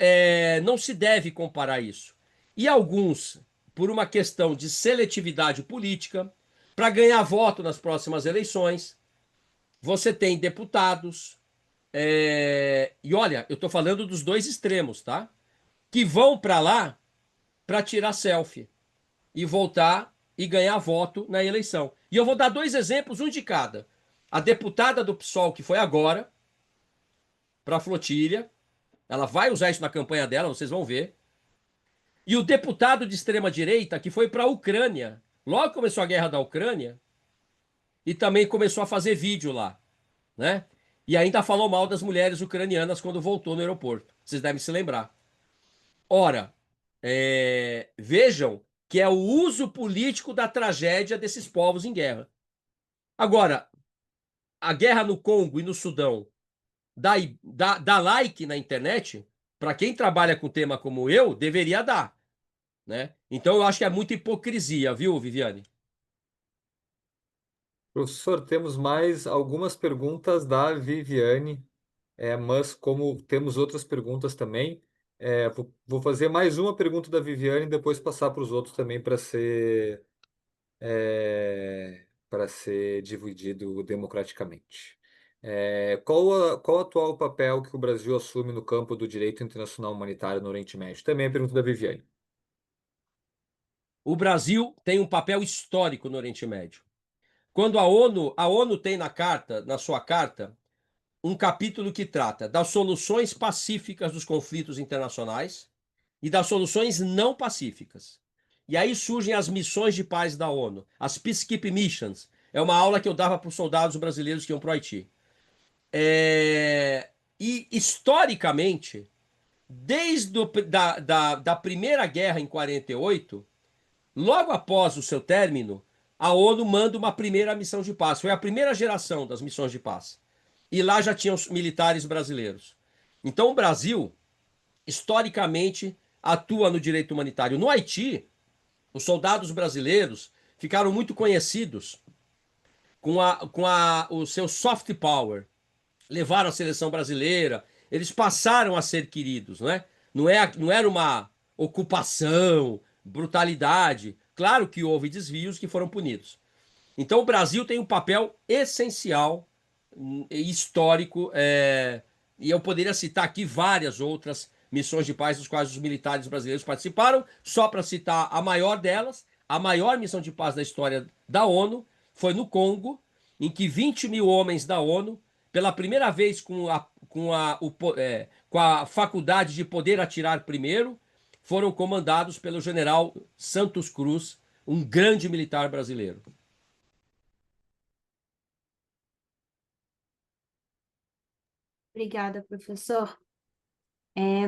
não se deve comparar isso. E alguns por uma questão de seletividade política, para ganhar voto nas próximas eleições. Você tem deputados, e olha, eu estou falando dos dois extremos, tá? Que vão para lá para tirar selfie e voltar e ganhar voto na eleição. E eu vou dar dois exemplos, um de cada. A deputada do PSOL, que foi agora para a flotilha, ela vai usar isso na campanha dela, vocês vão ver. E o deputado de extrema-direita, que foi para a Ucrânia, logo começou a guerra da Ucrânia, e também começou a fazer vídeo lá, né? E ainda falou mal das mulheres ucranianas quando voltou no aeroporto. Vocês devem se lembrar. Ora, vejam que é o uso político da tragédia desses povos em guerra. Agora, a guerra no Congo e no Sudão dá like na internet? Para quem trabalha com tema como eu, deveria dar, né? Então eu acho que é muita hipocrisia, viu, Viviane? Professor, temos mais algumas perguntas da Viviane, mas como temos outras perguntas também, vou fazer mais uma pergunta da Viviane e depois passar para os outros também para ser dividido democraticamente. Qual o atual papel que o Brasil assume no campo do direito internacional humanitário no Oriente Médio? Também é a pergunta da Viviane. O Brasil tem um papel histórico no Oriente Médio. Quando a ONU tem na sua carta, um capítulo que trata das soluções pacíficas dos conflitos internacionais e das soluções não pacíficas. E aí surgem as missões de paz da ONU, as Peacekeeping Missions. É uma aula que eu dava para os soldados brasileiros que iam para o Haiti. E, historicamente, desde da Primeira Guerra em 48, logo após o seu término, a ONU manda uma primeira missão de paz. Foi a primeira geração das missões de paz. E lá já tinham os militares brasileiros. Então, o Brasil, historicamente, atua no direito humanitário. No Haiti, os soldados brasileiros ficaram muito conhecidos o seu soft power. Levaram a seleção brasileira, eles passaram a ser queridos, não é? Não era uma ocupação, brutalidade. Claro que houve desvios que foram punidos. Então o Brasil tem um papel essencial, histórico, e eu poderia citar aqui várias outras missões de paz dos quais os militares brasileiros participaram, só para citar a maior delas, a maior missão de paz da história da ONU foi no Congo, em que 20 mil homens da ONU, pela primeira vez com a faculdade de poder atirar primeiro, foram comandados pelo general Santos Cruz, um grande militar brasileiro. Obrigada, professor.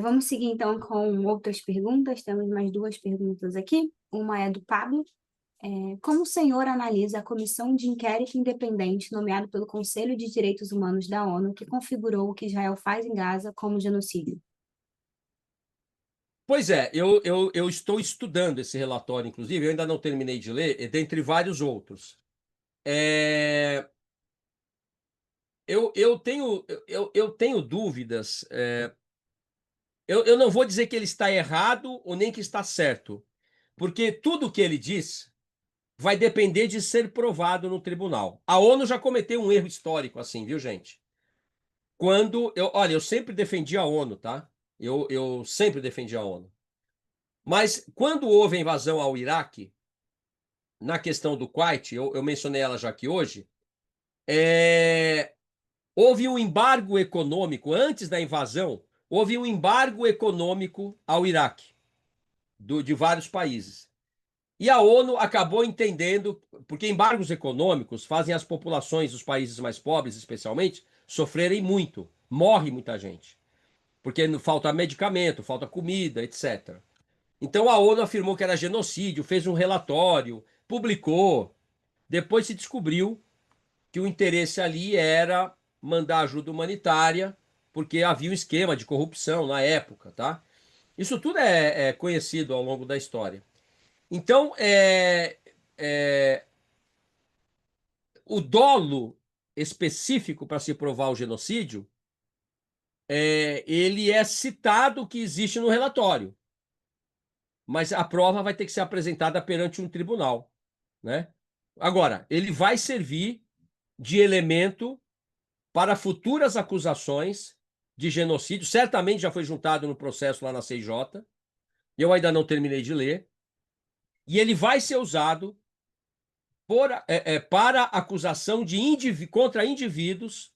Vamos seguir então com outras perguntas. Temos mais duas perguntas aqui. Uma é do Pablo. Como o senhor analisa a comissão de inquérito independente nomeada pelo Conselho de Direitos Humanos da ONU, que configurou o que Israel faz em Gaza como genocídio? Pois é, eu estou estudando esse relatório, inclusive, eu ainda não terminei de ler, dentre vários outros. É, eu tenho dúvidas. Eu não vou dizer que ele está errado ou nem que está certo, porque tudo que ele diz vai depender de ser provado no tribunal. A ONU já cometeu um erro histórico assim, viu, gente? Olha, eu sempre defendi a ONU, tá? Eu sempre defendi a ONU. Mas quando houve a invasão ao Iraque, na questão do Kuwait, eu mencionei ela já aqui hoje, houve um embargo econômico, antes da invasão, houve um embargo econômico ao Iraque, de vários países. E a ONU acabou entendendo, porque embargos econômicos fazem as populações dos países mais pobres, especialmente, sofrerem muito. Morre muita gente. Porque falta medicamento, falta comida, etc. Então a ONU afirmou que era genocídio, fez um relatório, publicou. Depois se descobriu que o interesse ali era mandar ajuda humanitária, porque havia um esquema de corrupção na época, tá? Isso tudo é conhecido ao longo da história. Então, o dolo específico para se provar o genocídio, ele é citado que existe no relatório. mas a prova vai ter que ser apresentada perante um tribunal, né? Agora, ele vai servir de elemento para futuras acusações de genocídio. Certamente já foi juntado no processo lá na CIJ. Eu ainda não terminei de ler. E ele vai ser usado para acusação contra indivíduos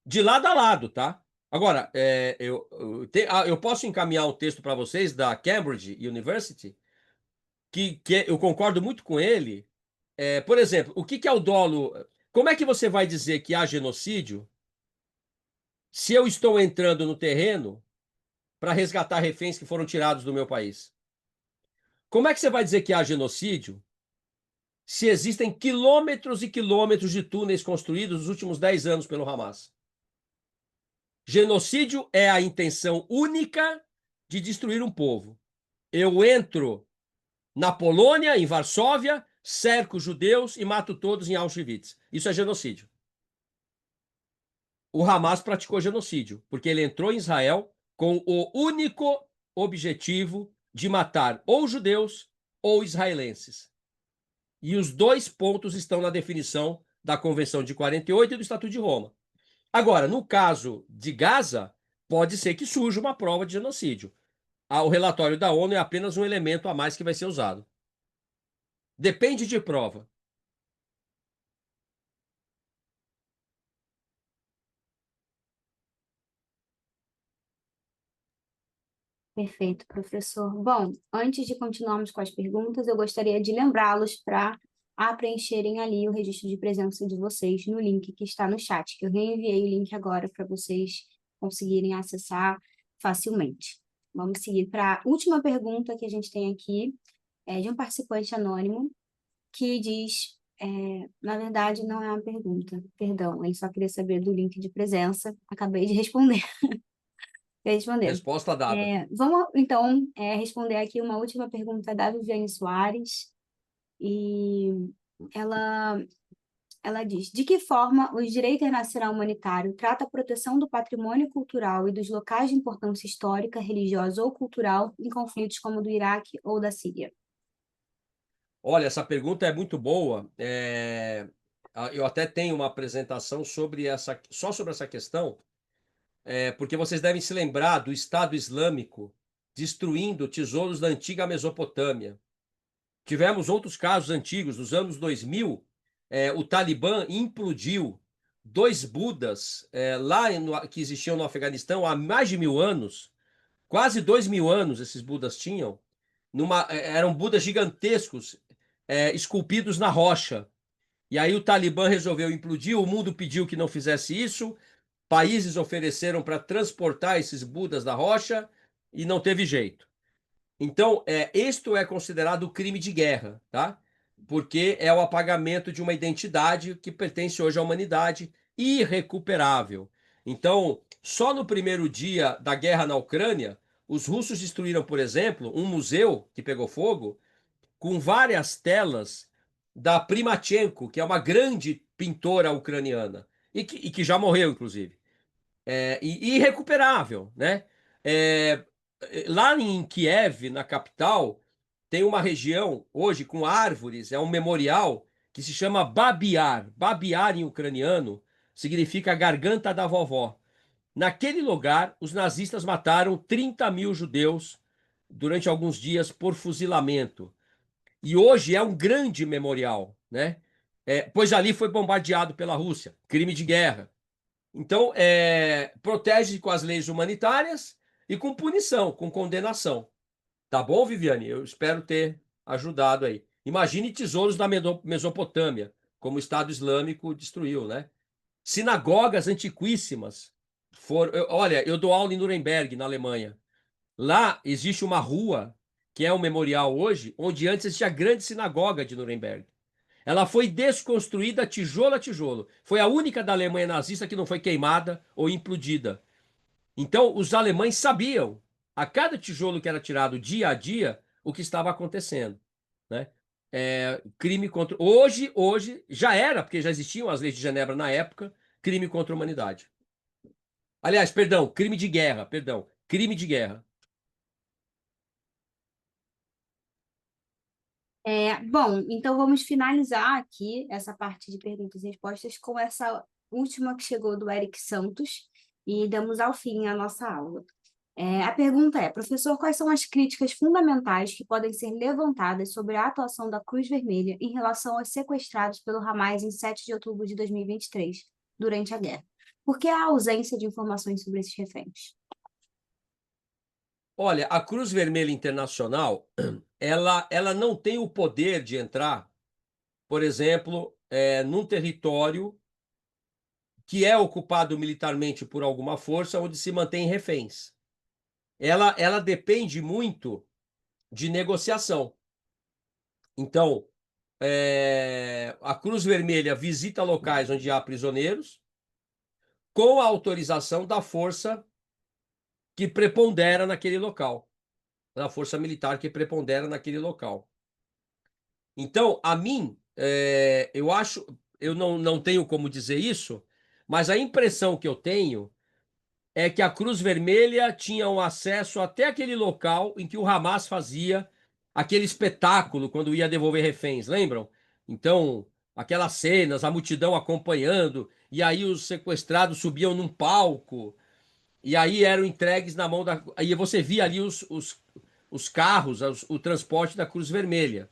de lado a lado, tá? Agora, eu posso encaminhar um texto para vocês da Cambridge University, que eu concordo muito com ele. Por exemplo, o que é o dolo? Como é que você vai dizer que há genocídio se eu estou entrando no terreno para resgatar reféns que foram tirados do meu país? Como é que você vai dizer que há genocídio se existem quilômetros e quilômetros de túneis construídos nos últimos 10 anos pelo Hamas? Genocídio é a intenção única de destruir um povo. Eu entro na Polônia, em Varsóvia, cerco os judeus e mato todos em Auschwitz. Isso é genocídio. O Hamas praticou genocídio, porque ele entrou em Israel com o único objetivo de matar ou judeus ou israelenses. E os dois pontos estão na definição da Convenção de 48 e do Estatuto de Roma. Agora, no caso de Gaza, pode ser que surja uma prova de genocídio. O relatório da ONU é apenas um elemento a mais que vai ser usado. Depende de prova. Perfeito, professor. Bom, antes de continuarmos com as perguntas, eu gostaria de lembrá-los para preencherem ali o registro de presença de vocês no link que está no chat, que eu reenviei o link agora para vocês conseguirem acessar facilmente. Vamos seguir para a última pergunta que a gente tem aqui, de um participante anônimo, que diz, na verdade, não é uma pergunta, perdão, ele só queria saber do link de presença, acabei de responder. Responder. Resposta dada. Vamos, então, responder aqui uma última pergunta da Viviane Soares. E ela diz: de que forma o direito internacional humanitário trata a proteção do patrimônio cultural e dos locais de importância histórica, religiosa ou cultural em conflitos como o do Iraque ou da Síria? Olha, essa pergunta é muito boa. Eu até tenho uma apresentação só sobre essa questão, porque vocês devem se lembrar do Estado Islâmico destruindo tesouros da antiga Mesopotâmia. Tivemos outros casos antigos, nos anos 2000, o Talibã implodiu dois Budas que existiam no Afeganistão há mais de 1000 anos, quase 2000 anos esses Budas tinham, eram Budas gigantescos, esculpidos na rocha. E aí o Talibã resolveu implodir, o mundo pediu que não fizesse isso, países ofereceram para transportar esses Budas da rocha e não teve jeito. Então, isto é considerado crime de guerra, tá? Porque é o apagamento de uma identidade que pertence hoje à humanidade, irrecuperável. Então, só no primeiro dia da guerra na Ucrânia, os russos destruíram, por exemplo, um museu que pegou fogo com várias telas da Primachenko, que é uma grande pintora ucraniana, e que já morreu, inclusive. Irrecuperável, né? É, Lá em Kiev, na capital, tem uma região hoje com árvores, é um memorial que se chama Babiar. Babiar em ucraniano significa garganta da vovó. Naquele lugar, os nazistas mataram 30.000 judeus durante alguns dias por fuzilamento. E hoje é um grande memorial, né? Pois ali foi bombardeado pela Rússia, crime de guerra. Então, protege com as leis humanitárias e com punição, com condenação. Tá bom, Viviane? Eu espero ter ajudado aí. Imagine tesouros da Mesopotâmia, como o Estado Islâmico destruiu, né? Sinagogas antiquíssimas. Olha, eu dou aula em Nuremberg, na Alemanha. Lá existe uma rua, que é um memorial hoje, onde antes existia a grande sinagoga de Nuremberg. Ela foi desconstruída tijolo a tijolo. Foi a única da Alemanha nazista que não foi queimada ou implodida. Então, os alemães sabiam, a cada tijolo que era tirado dia a dia, o que estava acontecendo, né? Crime contra. Hoje, já era, porque já existiam as leis de Genebra na época, crime contra a humanidade. Aliás, perdão, crime de guerra, perdão. Crime de guerra. Bom, então vamos finalizar aqui essa parte de perguntas e respostas com essa última que chegou do Eric Santos e damos ao fim a nossa aula. A pergunta é, professor, quais são as críticas fundamentais que podem ser levantadas sobre a atuação da Cruz Vermelha em relação aos sequestrados pelo Hamas em 7 de outubro de 2023, durante a guerra? Por que a ausência de informações sobre esses reféns? Olha, a Cruz Vermelha Internacional, ela não tem o poder de entrar, por exemplo, num território que é ocupado militarmente por alguma força, onde se mantém reféns. Ela depende muito de negociação. Então, a Cruz Vermelha visita locais onde há prisioneiros, com a autorização da força que prepondera naquele local, da força militar que prepondera naquele local. Então, a mim, eu acho, eu não tenho como dizer isso, mas a impressão que eu tenho é que a Cruz Vermelha tinha um acesso até aquele local em que o Hamas fazia aquele espetáculo quando ia devolver reféns, lembram? Então, aquelas cenas, a multidão acompanhando, e aí os sequestrados subiam num palco, e aí eram entregues na mão da. Aí você via ali os carros, o transporte da Cruz Vermelha.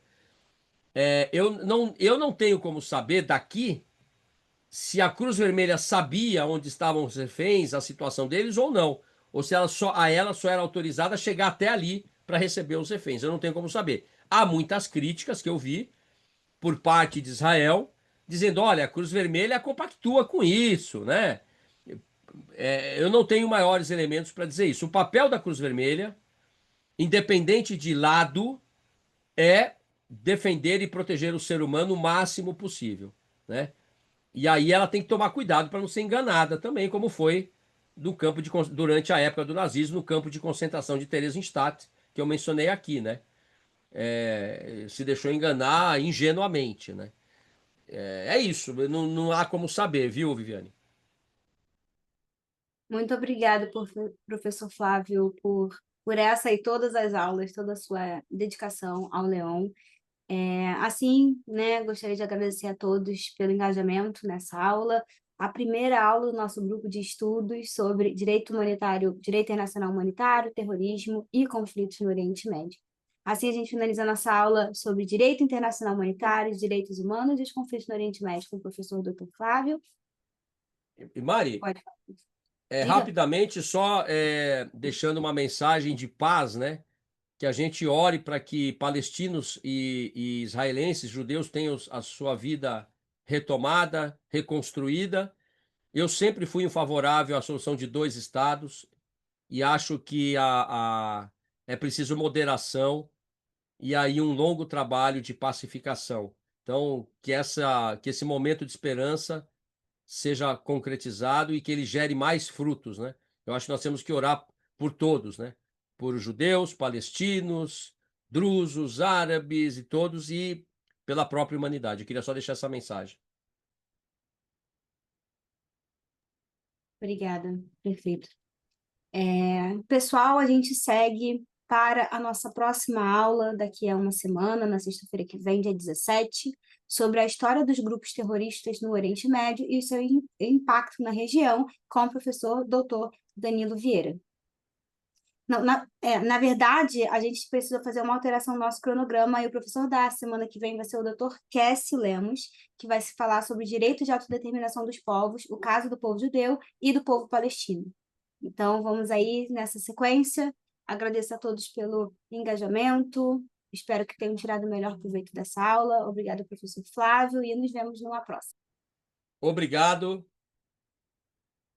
Eu não tenho como saber daqui se a Cruz Vermelha sabia onde estavam os reféns, a situação deles ou não. Ou se ela só era autorizada a chegar até ali para receber os reféns. Eu não tenho como saber. Há muitas críticas que eu vi por parte de Israel, dizendo: olha, a Cruz Vermelha compactua com isso, né? Eu não tenho maiores elementos para dizer isso. O papel da Cruz Vermelha, independente de lado, é defender e proteger o ser humano o máximo possível, né? E aí ela tem que tomar cuidado para não ser enganada também, como foi do campo durante a época do nazismo, no campo de concentração de Theresienstadt, que eu mencionei aqui, né? Se deixou enganar ingenuamente, né? É isso, não há como saber, viu, Viviane? Muito obrigada, professor Flávio, por essa e todas as aulas, toda a sua dedicação ao Leão. Assim, né, gostaria de agradecer a todos pelo engajamento nessa aula. A primeira aula do nosso grupo de estudos sobre direito humanitário, direito internacional humanitário, terrorismo e conflitos no Oriente Médio. Assim, a gente finaliza nossa aula sobre direito internacional humanitário, direitos humanos e os conflitos no Oriente Médio com o professor Dr. Flávio. E Mari, Pode falar. Diga. rapidamente, só deixando uma mensagem de paz, né? Que a gente ore para que palestinos e israelenses, judeus, tenham a sua vida retomada, reconstruída. Eu sempre fui favorável à solução de dois estados e acho que é preciso moderação e aí um longo trabalho de pacificação. Então, que esse momento de esperança seja concretizado e que ele gere mais frutos, né? Eu acho que nós temos que orar por todos, né? Por judeus, palestinos, drusos, árabes e todos, e pela própria humanidade. Eu queria só deixar essa mensagem. Obrigada, perfeito. Pessoal, a gente segue para a nossa próxima aula daqui a uma semana, na sexta-feira que vem, dia 17, sobre a história dos grupos terroristas no Oriente Médio e o seu impacto na região, com o professor Dr. Danilo Vieira. Não, na verdade, a gente precisa fazer uma alteração no nosso cronograma e o professor da semana que vem vai ser o Dr. Cassie Lemos, que vai se falar sobre o direito de autodeterminação dos povos, o caso do povo judeu e do povo palestino. Então, vamos aí nessa sequência. Agradeço a todos pelo engajamento. Espero que tenham tirado o melhor proveito dessa aula. Obrigada, professor Flávio, e nos vemos numa próxima. Obrigado.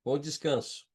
Bom descanso.